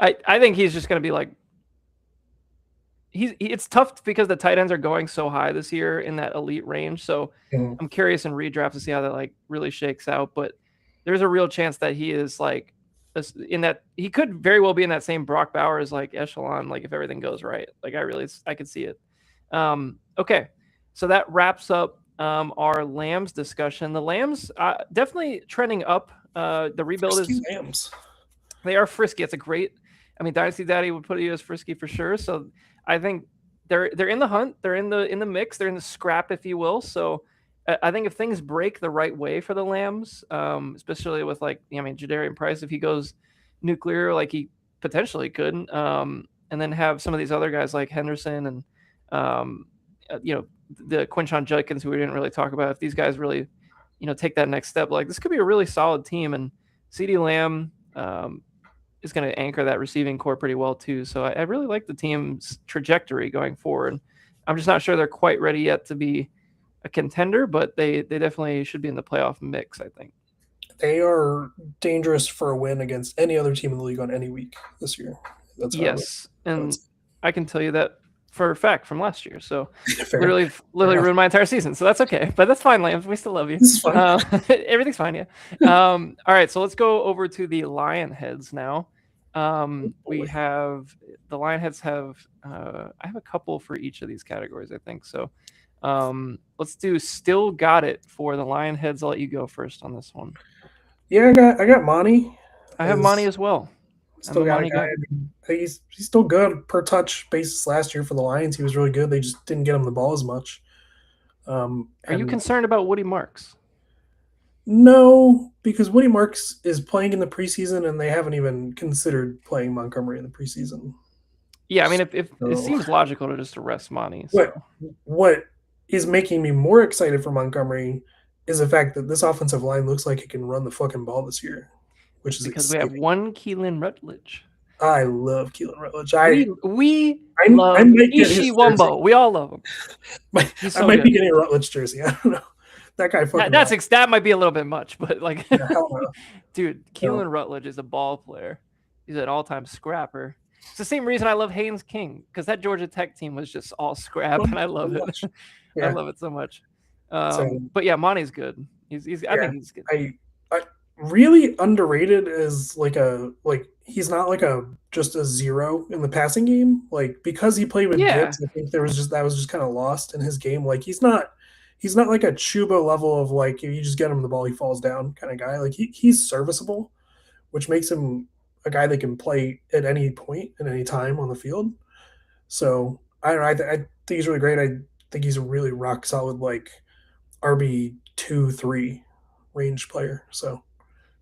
I think he's just going to be like, it's tough because the tight ends are going so high this year in that elite range. So I'm curious in redraft to see how that like really shakes out. But there's a real chance that he is like he could very well be in that same Brock Bowers like echelon, like if everything goes right. Like I could see it. Okay. So that wraps up our Lambs discussion. The Lambs definitely trending up. The rebuild is Lambs. They are frisky. It's a great. I mean, Dynasty Daddy would put you as frisky for sure. So I think they're in the hunt. They're in the mix. They're in the scrap, if you will. So I think if things break the right way for the Lambs, especially with Jadarian Price, if he goes nuclear like he potentially could, and then have some of these other guys like Henderson and the Quinshon Judkins, who we didn't really talk about. If these guys really take that next step, like this could be a really solid team, and CeeDee Lamb is going to anchor that receiving core pretty well too. So I really like the team's trajectory going forward. I'm just not sure they're quite ready yet to be a contender, but they definitely should be in the playoff mix, I think. They are dangerous for a win against any other team in the league on any week this year. Yes, and I can tell you that for a fact from last year. So literally ruined my entire season. So that's okay. But that's fine, Lambs. We still love you. This is fine. Everything's fine, yeah. All right, so let's go over to the Lionheads now. We have the Lionheads have I have a couple for each of these categories, I think. So let's do Still Got It for the Lionheads. I'll let you go first on this one. Yeah, I got Monty. I have Monty as well. Still got a guy. I mean, he's still good per touch basis. Last year for the Lions, he was really good. They just didn't get him the ball as much. Are you concerned about Woody Marks? No, because Woody Marks is playing in the preseason, and they haven't even considered playing Montgomery in the preseason. Yeah, I mean, if it seems logical to just arrest Monty. So. What is making me more excited for Montgomery is the fact that this offensive line looks like it can run the fucking ball this year. Which is because exciting. We have one Keelan Rutledge. I love Keelan Rutledge. We love Ishi Wumbo. We all love him. I might be getting a Rutledge jersey. I don't know. That guy fucking. That might be a little bit much, but like, no. Dude, Keelan Rutledge is a ball player. He's an all-time scrapper. It's the same reason I love Haynes King, because that Georgia Tech team was just all scrap, and I love it. Yeah. I love it so much. But yeah, Monty's good. I think he's good. Really underrated as he's not like just a zero in the passing game. Like because he played with Yeah, Gibbs, I think that was just kind of lost in his game. Like he's not like a Chuba level of like if you just get him the ball, he falls down kind of guy. Like he's serviceable, which makes him a guy that can play at any point at any time on the field. So I don't know. I think he's really great. I think he's a really rock solid like RB 2 3 range player. So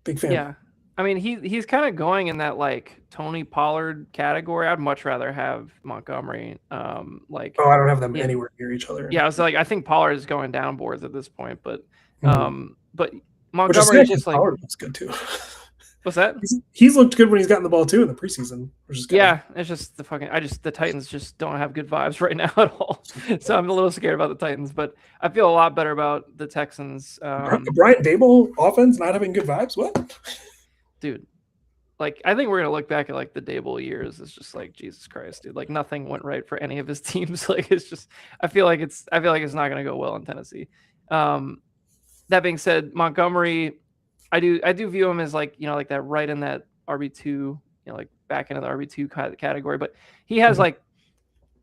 big fan. yeah. I mean, he's kind of going in that like Tony Pollard category. I'd much rather have Montgomery. Like, Oh, I don't have them yeah, anywhere near each other. yeah. I was like, I think Pollard is going down boards at this point, Mhm. but Which is Montgomery good is because just like, Pollard looks good too. what's that? He's looked good when he's gotten the ball too in the preseason, which is kind of Yeah, it's just the Titans just don't have good vibes right now at all. So I'm a little scared about the Titans, but I feel a lot better about the Texans. Brian Dable offense not having good vibes. What? Dude, like I think we're gonna look back at like the Dable years. It's just like Jesus Christ, dude. Like nothing went right for any of his teams. Like it's just I feel like it's not gonna go well in Tennessee. Um, that being said, Montgomery, I do view him as like like that right in that RB2, like back into the RB2 category. But he has like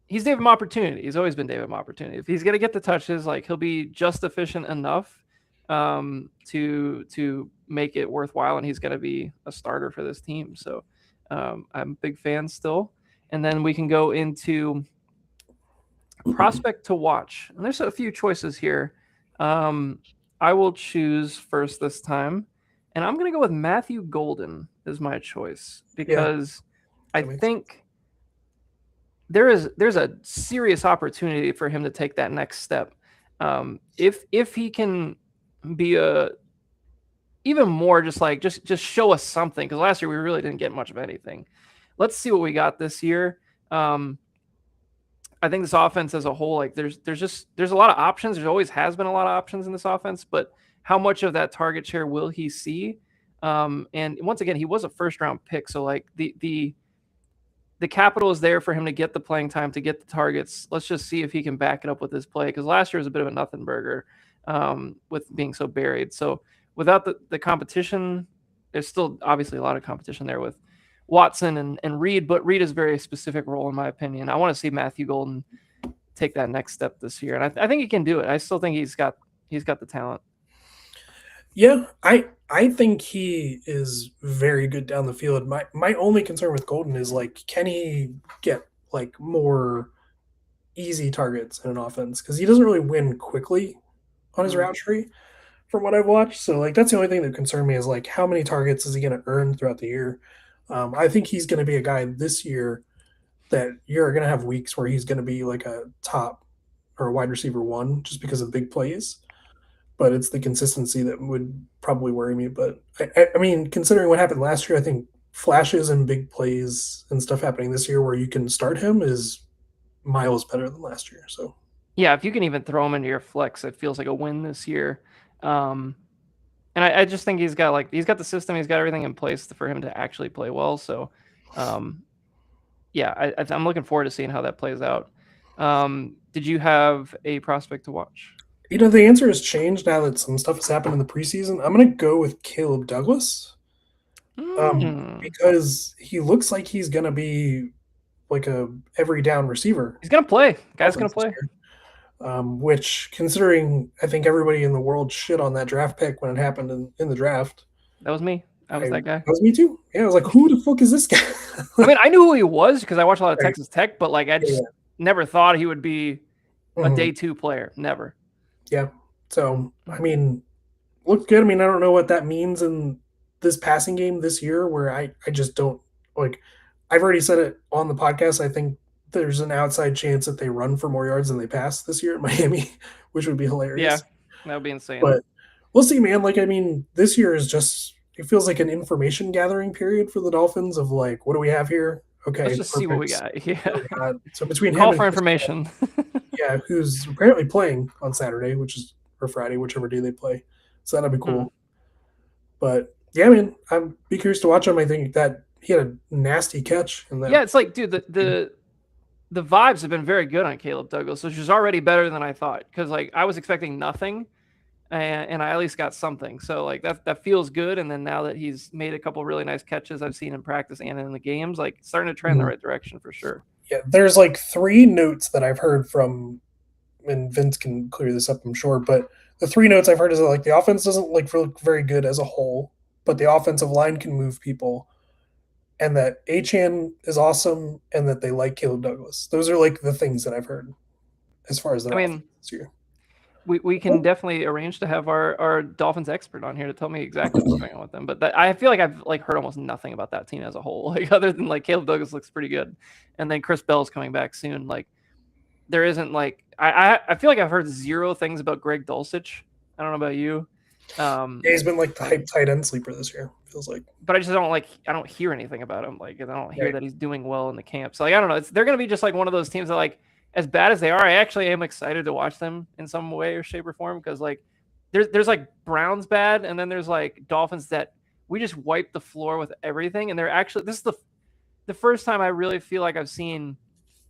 he's David Opportunity. He's always been David Opportunity. If he's gonna get the touches, like he'll be just efficient enough to make it worthwhile, and he's gonna be a starter for this team. So I'm a big fan still. And then we can go into prospect to watch. And there's a few choices here. I will choose first this time, and I'm gonna go with Matthew Golden as my choice because I think there's a serious opportunity for him to take that next step. If he can be even more just show us something, because last year we really didn't get much of anything. Let's see what we got this year. I think this offense as a whole, like there's a lot of options. There always has been a lot of options in this offense, but how much of that target share will he see? And once again, he was a first round pick, so like the capital is there for him to get the playing time, to get the targets. Let's just see if he can back it up with this play, because last year was a bit of a nothing burger with being so buried. So without the competition, there's still obviously a lot of competition there with Watson and Reed, but Reed is a very specific role in my opinion. I want to see Matthew Golden take that next step this year, and I think he can do it. I still think he's got the talent. Yeah, I think he is very good down the field. My only concern with Golden is like, can he get like more easy targets in an offense? Because he doesn't really win quickly on his route tree, from what I've watched. So like that's the only thing that concerned me is like how many targets is he going to earn throughout the year? I think he's going to be a guy this year that you're going to have weeks where he's going to be like a top or a wide receiver 1 just because of big plays. But it's the consistency that would probably worry me. But I mean, considering what happened last year, I think flashes and big plays and stuff happening this year where you can start him is miles better than last year. So yeah, if you can even throw him into your flex, it feels like a win this year. And I just think he's got the system, he's got everything in place for him to actually play well. So, yeah, I'm looking forward to seeing how that plays out. Did you have a prospect to watch? the answer has changed now that some stuff has happened in the preseason. I'm going to go with Caleb Douglas because he looks like he's going to be like a every down receiver. He's going to play. Guy's going to play. Which, considering I think everybody in the world shit on that draft pick when it happened in the draft. That was me. I was that guy. That was me too. Yeah, I was like, who the fuck is this guy? I mean, I knew who he was because I watched a lot of Texas Tech, but like I just never thought he would be a day 2 player. Never. Yeah. So, I mean, looked good. I mean, I don't know what that means in this passing game this year where I just don't like. I've already said it on the podcast. I think there's an outside chance that they run for more yards than they pass this year at Miami, which would be hilarious. Yeah, that would be insane. But we'll see, man. Like, I mean, this year is just, it feels like an information gathering period for the Dolphins of like, what do we have here? Okay. Let's just see what we got. Yeah. So between call him for information. yeah, who's apparently playing on Saturday, or Friday, whichever day they play. So that'll be cool. But yeah, man, I'm be curious to watch him. I think that he had a nasty catch in that. Yeah, it's like, dude, the vibes have been very good on Caleb Douglas, which is already better than I thought. Because like I was expecting nothing, and I at least got something. So like that feels good. And then now that he's made a couple really nice catches I've seen in practice and in the games, like starting to trend in the right direction for sure. Yeah, there's like 3 notes that I've heard from, and Vince can clear this up, I'm sure, but the 3 notes I've heard is that like the offense doesn't like look very good as a whole, but the offensive line can move people, and that Achane is awesome, and that they like Caleb Douglas. Those are like the things that I've heard as far as their offense this year. We can definitely arrange to have our Dolphins expert on here to tell me exactly what's going on with them. But I feel like I've like heard almost nothing about that team as a whole. Like other than like Caleb Douglas looks pretty good, and then Chris Bell's coming back soon. Like there isn't like I feel like I've heard 0 things about Greg Dulcich. I don't know about you. Yeah, he's been like the hype tight end sleeper this year, feels like. But I just don't hear anything about him. Like I don't hear that he's doing well in the camp. So like I don't know. They're gonna be just like one of those teams that like, as bad as they are, I actually am excited to watch them in some way or shape or form, because like there's like Browns bad, and then there's like Dolphins that we just wipe the floor with everything, and they're actually, this is the first time I really feel like I've seen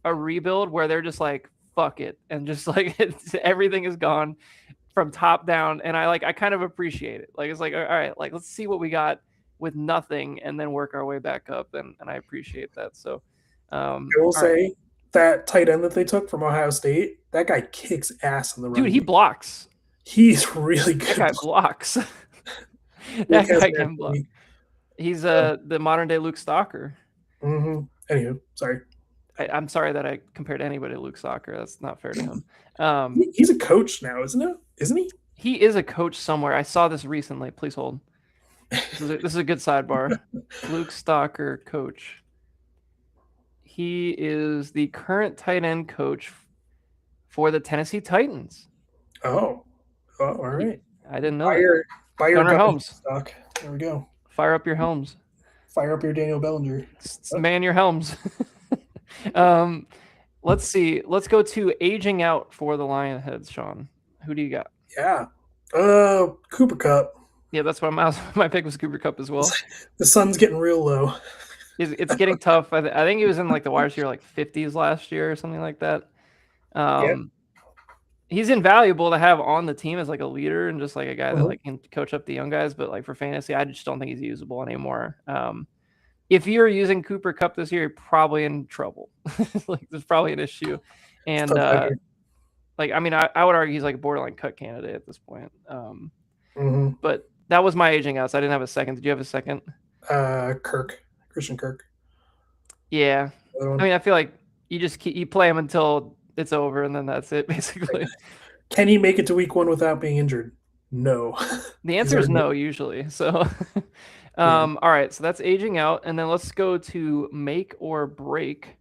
a rebuild where they're just like fuck it, and just like everything is gone from top down, and I kind of appreciate it. Like it's like, all right, like let's see what we got with nothing and then work our way back up, and I appreciate that. So I will say that tight end that they took from Ohio State, that guy kicks ass in the run. Dude, he blocks. He's really good. That guy blocks. That guy can block. He's the modern day Luke Stalker. Anywho, sorry. I'm sorry that I compared anybody to Luke Stalker. That's not fair to him. He's a coach now, isn't he? He is a coach somewhere. I saw this recently. Please hold. This is a good sidebar. Luke Stalker, coach. He is the current tight end coach for the Tennessee Titans. Oh, all right. I didn't know. Buy your helms stock. There we go. Fire up your helms. Fire up your Daniel Bellinger. Man your helms. Let's see. Let's go to aging out for the Lionheads, Sean. Who do you got? Yeah. Cooper Kupp. Yeah, that's what my pick was. Cooper Kupp as well. The sun's getting real low. It's getting tough. I think he was in like the wide receiver like 50s last year or something like that. He's invaluable to have on the team as like a leader and just like a guy that like can coach up the young guys. But like for fantasy, I just don't think he's usable anymore. If you're using Cooper Kupp this year, you're probably in trouble. Like there's probably an issue. And like, I mean, I would argue he's like a borderline cut candidate at this point. But that was my aging out. So I didn't have a second. Did you have a second? Christian Kirk. Yeah. I mean, I feel like you play him until it's over, and then that's it, basically. Can he make it to week 1 without being injured? No. The answer is no, usually. So, all right. So that's aging out. And then let's go to make or break.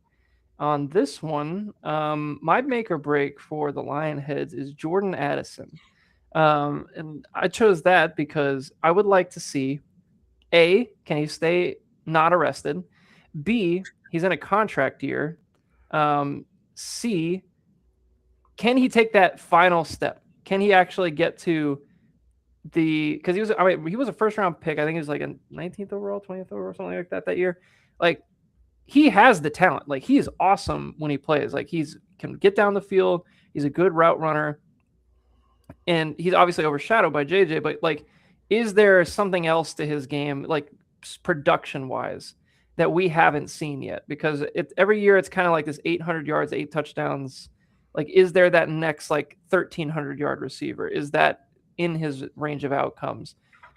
On this one, my make or break for the Lionheads is Jordan Addison. And I chose that because I would like to see, A, can he stay not arrested? B, he's in a contract year. C, can he take that final step? Can he actually get to because he was a first round pick. I think he was like a 19th overall, 20th overall, something like that year. Like he has the talent. Like he is awesome when he plays. Like can get down the field. He's a good route runner. And he's obviously overshadowed by JJ, but like, is there something else to his game, like production wise, that we haven't seen yet? Because every year it's kind of like this 800 yards, 8 touchdowns. Like, is there that next like 1,300 yard receiver? Is that in his range of outcomes?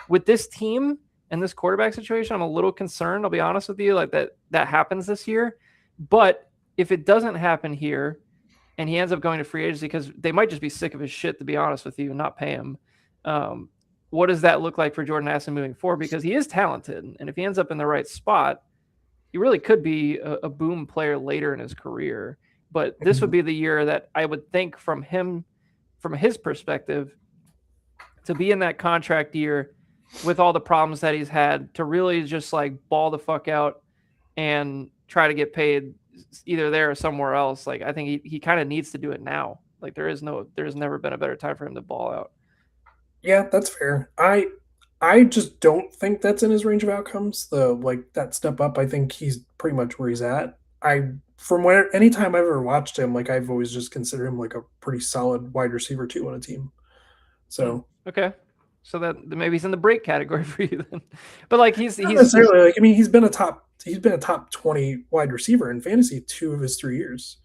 With this team and this quarterback situation, I'm a little concerned. I'll be honest with you, like that happens this year. But if it doesn't happen here, and he ends up going to free agency because they might just be sick of his shit, to be honest with you, and not pay him. What does that look like for Jordan Addison moving forward? Because he is talented, and if he ends up in the right spot, he really could be a boom player later in his career. But this would be the year that I would think from his perspective, to be in that contract year with all the problems that he's had, to really just like ball the fuck out and try to get paid either there or somewhere else. Like I think he kind of needs to do it now. Like there's never been a better time for him to ball out. Yeah, that's fair. I just don't think that's in his range of outcomes. That step up, I think he's pretty much where he's at. Anytime I've ever watched him, like I've always just considered him like a pretty solid wide receiver 2 on a team. So Okay. So that maybe he's in the break category for you then. But like Not he's necessarily. Like, I mean, he's been a top 20 wide receiver in fantasy 2 of his 3 years.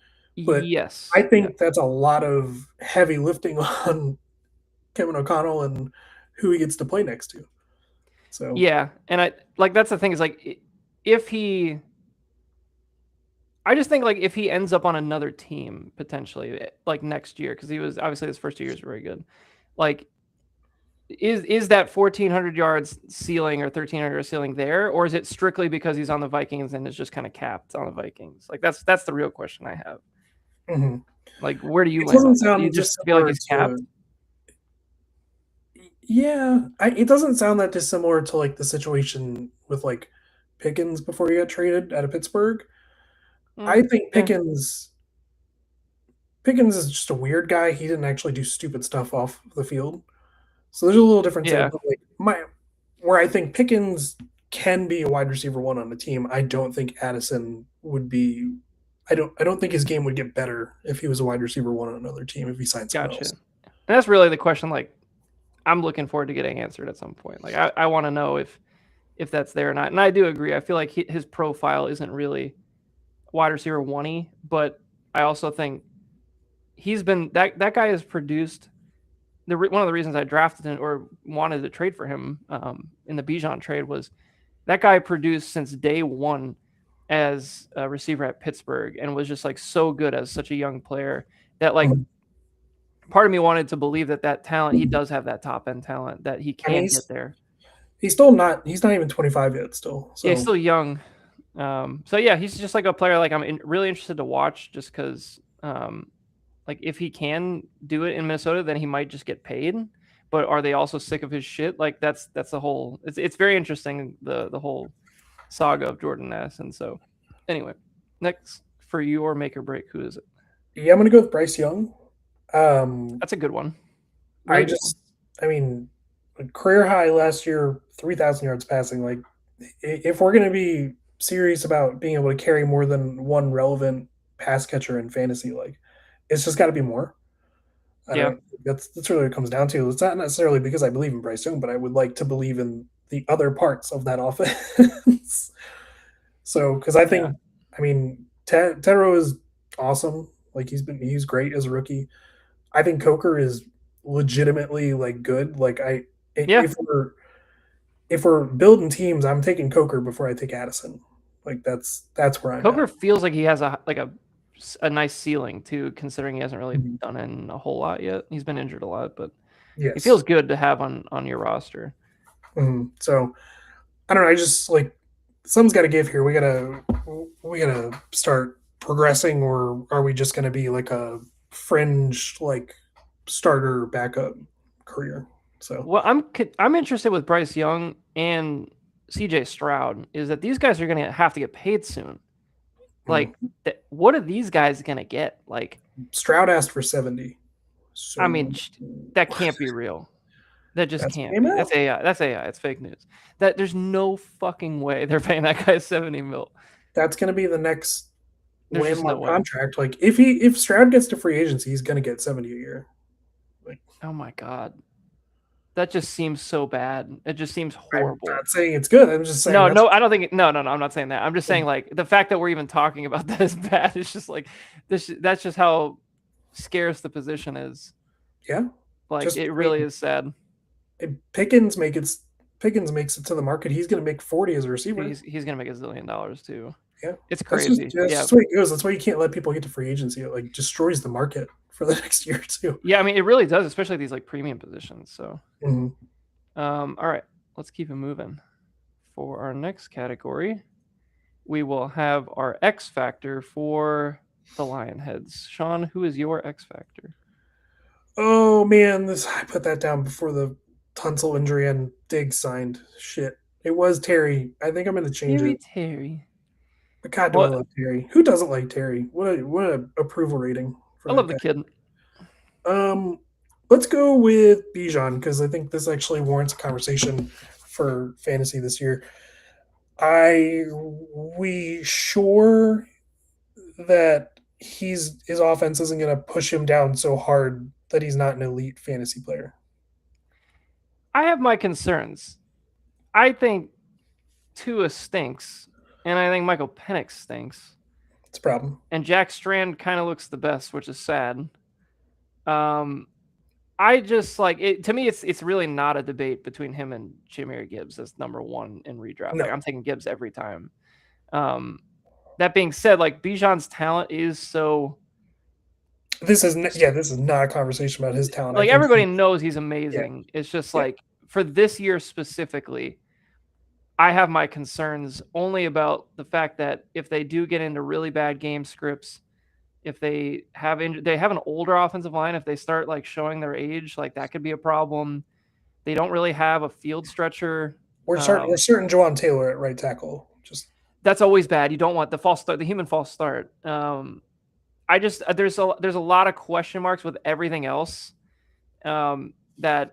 But yes. I Yeah. think that's a lot of heavy lifting on Kevin O'Connell and who he gets to play next to. So Yeah. And I like that's the thing is like if he I just think like if he ends up on another team potentially like next year because he was obviously his first 2 years were very good. Like is that 1,400 yards ceiling or 1,300 yards ceiling there, or is it strictly because he's on the Vikings and is just kind of capped on the Vikings? Like that's the real question I have. mhm. Like where do you It land on doesn't that? Do you sound just feel like dissimilar he's capped? to. Yeah, it doesn't sound that dissimilar to like the situation with like Pickens before he got traded out of Pittsburgh. I think Yeah, Pickens is just a weird guy. He didn't actually do stupid stuff off the field. So there's a little difference there. yeah, But like where I think Pickens can be a wide receiver one on the team, I don't think Addison would be. I don't think his game would get better if he was a wide receiver one on another team if he signed someone gotcha. else. And that's really the question. Like I'm looking forward to getting answered at some point. Like I want to know if that's there or not. And I do agree. I feel like his profile isn't really wide receiver one-y, but I also think he's been that guy has produced one of the reasons I drafted him or wanted to trade for him in the Bijan trade was that guy produced since day one as a receiver at Pittsburgh and was just like so good as such a young player that like Mhm. part of me wanted to believe that talent he does have that top end talent that he I mean, can get there. he's not even 25 yet still. Yeah, he's So still young. So yeah, he's just like a player like really interested to watch just because like if he can do it in Minnesota, then he might just get paid. But are they also sick of his shit? Like that's the whole. It's very interesting the whole saga of Jordan Ness. And so, anyway, next for your make or break, who is it? yeah, I'm gonna go with Bryce Young. Um, That's a good one. I Really good one. just, I mean, career high last year, 3,000 yards passing. Like, if we're gonna be serious about being able to carry more than one relevant pass catcher in fantasy, like, it's just got to be more. I Yeah, don't. That's really what it comes down to. It's not necessarily because I believe in Bryce Young, but I would like to believe in the other parts of that offense. So, because I yeah. think, I mean, Tedrow is awesome. Like he's great as a rookie. I think Coker is legitimately like good. Like Yeah, if we're building teams, I'm taking Coker before I take Addison. Like that's where I'm at. Coker feels like he has a nice ceiling too, considering he hasn't really Mhm. done it in a whole lot yet. He's been injured a lot, but he Yes. feels good to have on your roster. So I don't know. I just like something's got to give here. We gotta start progressing, or are we just gonna be like a fringe like starter backup career? So Well, I'm interested with Bryce Young and CJ Stroud is that these guys are going to have to get paid soon. mm. Like, what are these guys going to get? Like, Stroud asked for 70. I mean, So that can't be real. That just that's what can't came be. out. That's AI. That's AI. It's fake news. That there's no fucking way they're paying that guy 70 mil. That's going to be the next There's just no landmark way. contract. Like if Stroud gets to free agency, he's going to get 70 a year. Like Oh my god, that just seems so bad. It just seems I'm horrible. not saying it's good. I'm just saying No, that's no, I don't think. No, no, no. I'm not saying that. I'm just saying like the fact that we're even talking about that is bad. It's just like this. That's just how scarce the position is. yeah. Like Just it I really mean, is sad. if Pickens makes it to the market, he's going to make 40 as a receiver. He's gonna make $1 zillion too. Yeah. It's That's just crazy. that's Yeah, just the way it goes. That's why you can't let people get to free agency. It like destroys the market for the next year or two. yeah. I mean, it really does, especially these like premium positions. So, Mhm. all right, let's keep it moving. For our next category, we will have our X factor for the Lionheads. Sean, who is your X factor? Oh man, this I put that down before the Tunsil injury and Diggs signed. Shit. It was Terry. I think I'm gonna change Terry it. Terry. But God, do I Well, love Terry? Who doesn't like Terry? What a approval rating for I love that the guy. kid. Um, let's go with Bijan because I think this actually warrants a conversation for fantasy this year. I we sure that his offense isn't going to push him down so hard that he's not an elite fantasy player. I have my concerns. I think Tua stinks, and I think Michael Penix stinks. It's a problem. And Jack Strand kind of looks the best, which is sad. I just like it. To me, it's really not a debate between him and Jahmyr Gibbs as number one in redraft. No, Like I'm taking Gibbs every time. Um, that being said, like Bijan's talent is so this is not a conversation about his talent. I like think everybody knows he's yeah, amazing. It's just yeah, like for this year specifically, I have my concerns only about the fact that if they do get into really bad game scripts, if they have they have an older offensive line, if they start like showing their age, like that could be a problem. They don't really have a field stretcher. we're certain Jawan Taylor at right tackle. Just That's always bad. You don't want the false start, the human false start. I just there's a lot of question marks with everything else that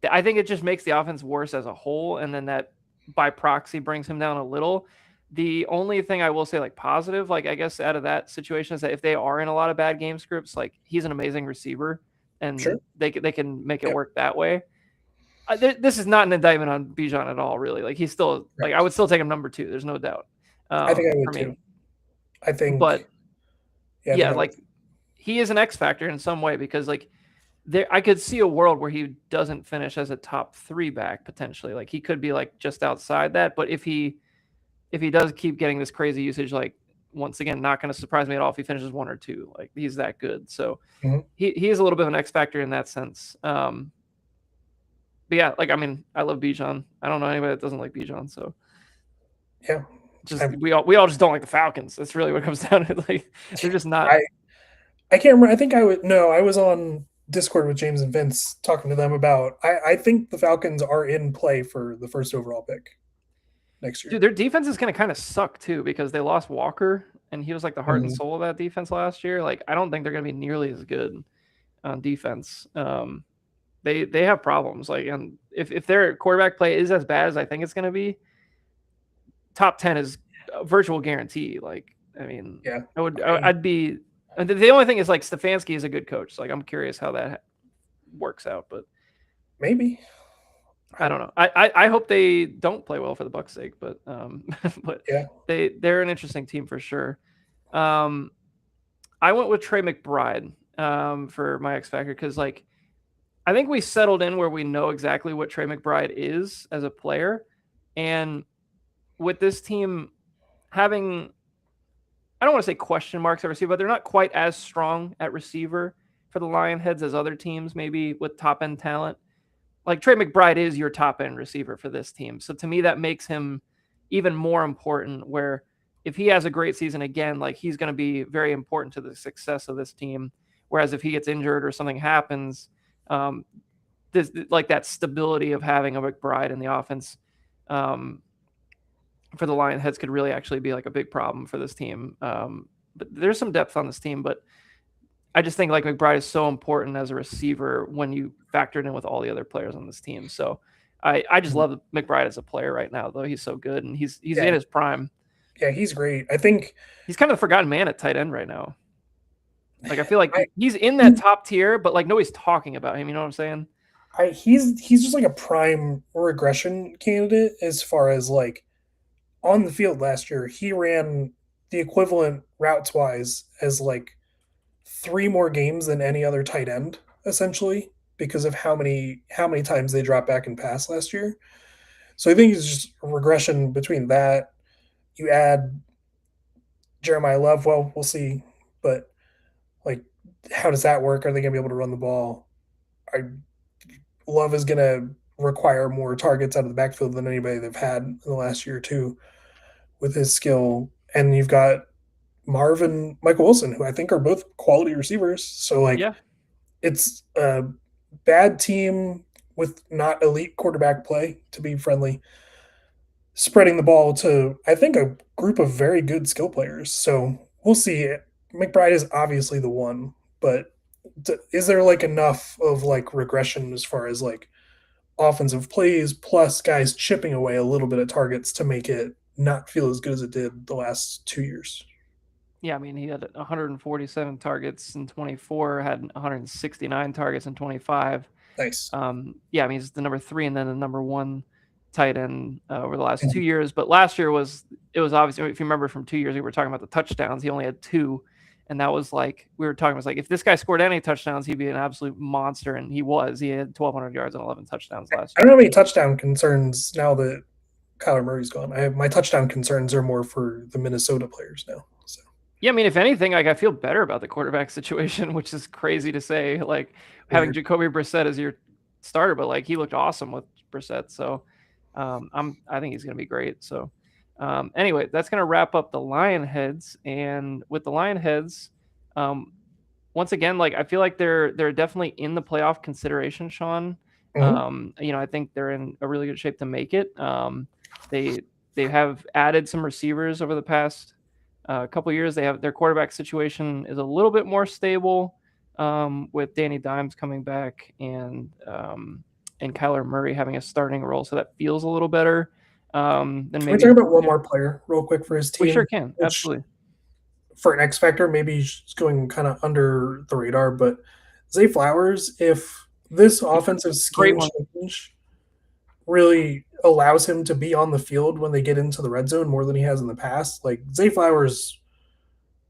I think it just makes the offense worse as a whole, and then that by proxy brings him down a little. The only thing I will say, like positive, like I guess out of that situation is that if they are in a lot of bad game scripts, like he's an amazing receiver, sure. and they can make it Yep. work that way. This is not an indictment on Bijan at all, really. Like he's still Right. like I would still take him number 2. There's no doubt. I think I For would me, too. I think but yeah, I think yeah, I would. like he is an X factor in some way because like there I could see a world where he doesn't finish as a top 3 back potentially. Like he could be like just outside that, but if he does keep getting this crazy usage, like once again, not going to surprise me at all if he finishes 1 or 2. Like he's that good. So Mhm. he is a little bit of an X factor in that sense. But yeah, like I mean, I love Bijan. I don't know anybody that doesn't like Bijan. So Yeah. just I'm- we all just don't like the Falcons. That's really what it comes down to. Like they're just not. I can't remember. I think I would. No, I was on Discord with James and Vince talking to them about. I think the Falcons are in play for the first overall pick next year. Dude, their defense is going to kind of suck too because they lost Walker and he was like the heart and Mhm. soul of that defense last year. Like I don't think they're going to be nearly as good on defense. They have problems. Like and if their quarterback play is as bad as I think it's going to be, top 10 is a virtual guarantee. Like I mean, Yeah. I'd be. And the only thing is like Stefanski is a good coach. So, like I'm curious how that works out, but Maybe. I don't know. I hope they don't play well for the Bucs' sake, but but Yeah. they're an interesting team for sure. I went with Trey McBride for my X Factor because like I think we settled in where we know exactly what Trey McBride is as a player, and with this team having I don't want to say question marks at receiver, but they're not quite as strong at receiver for the Lionheads as other teams, maybe with top end talent. Like Trey McBride is your top end receiver for this team. So to me, that makes him even more important. Where if he has a great season again, like he's going to be very important to the success of this team. Whereas if he gets injured or something happens, this like that stability of having a McBride in the offense for the Lionheads could really actually be like a big problem for this team. But there's some depth on this team, but I just think like McBride is so important as a receiver when you factor it in with all the other players on this team. So I just love McBride as a player right now, though he's so good and he's in his prime. Yeah, he's great. I think he's kind of the forgotten man at tight end right now. Like I feel like he's in that top tier, but like nobody's talking about him. You know what I'm saying? He's just like a prime regression candidate as far as like on the field last year. He ran the equivalent routes wise as like 3 more games than any other tight end, essentially, because of how many times they dropped back and pass last year. So I think it's just a regression between that. You add Jeremiah Love, well, we'll see, but like, how does that work? Are they going to be able to run the ball? Love is going to require more targets out of the backfield than anybody they've had in the last year or two with his skill. And you've got Marvin, Michael Wilson, who I think are both quality receivers. So like, yeah, it's a bad team with not elite quarterback play, to be friendly, spreading the ball to I think a group of very good skill players. So we'll see. McBride is obviously the one, but is there like enough of like regression as far as like offensive plays plus guys chipping away a little bit at targets to make it not feel as good as it did the last 2 years? Yeah, I mean, he had 147 targets in 24, had 169 targets in 25. Nice. Yeah, I mean, he's the number 3 and then the number 1 tight end over the last 2 years. But last year was obviously, if you remember from 2 years, we were talking about the touchdowns. He only had 2. And that was like, we were talking, it was like, if this guy scored any touchdowns, he'd be an absolute monster. And he was. He had 1,200 yards and 11 touchdowns last I year. don't have any touchdown concerns now that Kyler Murray's gone. My touchdown concerns are more for the Minnesota players now. So. Yeah, I mean, if anything, like I feel better about the quarterback situation, which is crazy to say. Like having Jacoby Brissett as your starter, but like he looked awesome with Brissett. So I think he's going to be great. So anyway, that's going to wrap up the Lionheads. And with the Lionheads, once again, like I feel like they're definitely in the playoff consideration, Sean. I think they're in a really good shape to make it. They have added some receivers over the past couple years. They have their quarterback situation is a little bit more stable with Danny Dimes coming back and Kyler Murray having a starting role, so that feels a little better. Than maybe. Can we talk about one more player real quick for his team? We sure can. Absolutely. For an X factor, maybe he's going kind of under the radar, but Zay Flowers, if this offensive scheme change really allows him to be on the field when they get into the red zone more than he has in the past, like Zay Flowers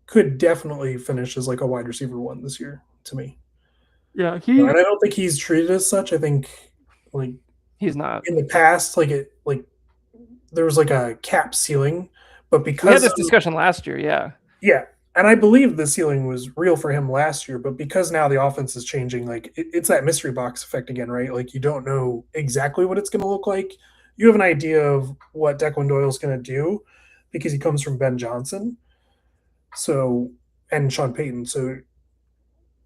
could definitely finish as like a wide receiver 1 this year to me. Yeah, and I don't think he's treated as such. I think like he's not in the past, like there was like a cap ceiling, but because we had this discussion last year, yeah, and I believe the ceiling was real for him last year, but because now the offense is changing, like it's that mystery box effect again, right? Like you don't know exactly what it's going to look like. You have an idea of what Declan Doyle's going to do because he comes from Ben Johnson, and Sean Payton. So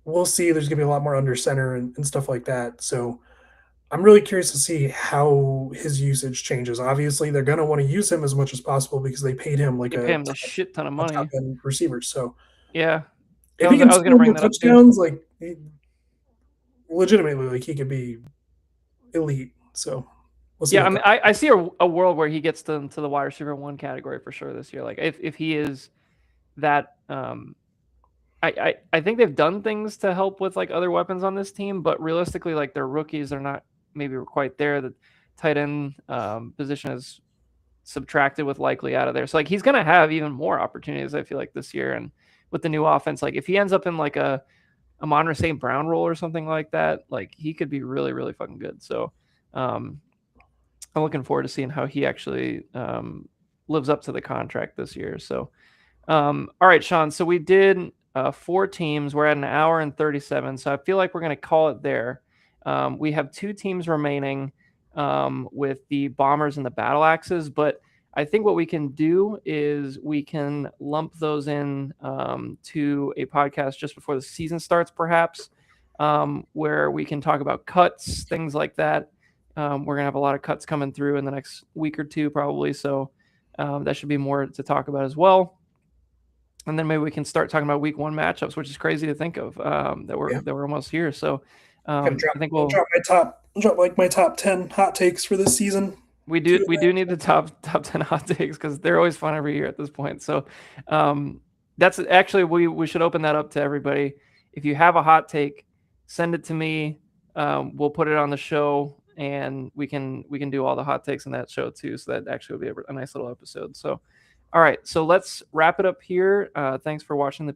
we'll see. There's going to be a lot more under center and stuff like that. So I'm really curious to see how his usage changes. Obviously, they're going to want to use him as much as possible because they paid him like a shit ton of money. Top end receivers. So yeah, if he can score more touchdowns, like legitimately, like he could be elite. So we'll see. Yeah, I mean, I see a world where he gets to the wide receiver 1 category for sure this year. Like if he is that. I think they've done things to help with like other weapons on this team, but realistically, like their rookies are not maybe quite there. The tight end position is subtracted with Likely out of there. So like he's going to have even more opportunities, I feel like, this year. And with the new offense, like if he ends up in like a Amon-Ra St. Brown role or something like that, like he could be really, really fucking good. So I'm looking forward to seeing how he actually lives up to the contract this year. So all right, Sean. So we did 4 teams. We're at an hour and 37. So I feel like we're going to call it there. We have 2 teams remaining with the Bombers and the Battle Axes. But I think what we can do is we can lump those in to a podcast just before the season starts, perhaps, where we can talk about cuts, things like that. We're going to have a lot of cuts coming through in the next week or 2, probably. So that should be more to talk about as well. And then maybe we can start talking about week 1 matchups, which is crazy to think of that we're almost here. So I think we'll drop my top 10 hot takes for this season. We do need the top 10 hot takes because they're always fun every year at this point. So that's actually we should open that up to everybody. If you have a hot take, send it to me. We'll put it on the show and we can do all the hot takes in that show too. So that actually will be a nice little episode. So. All right, so let's wrap it up here. Thanks for watching the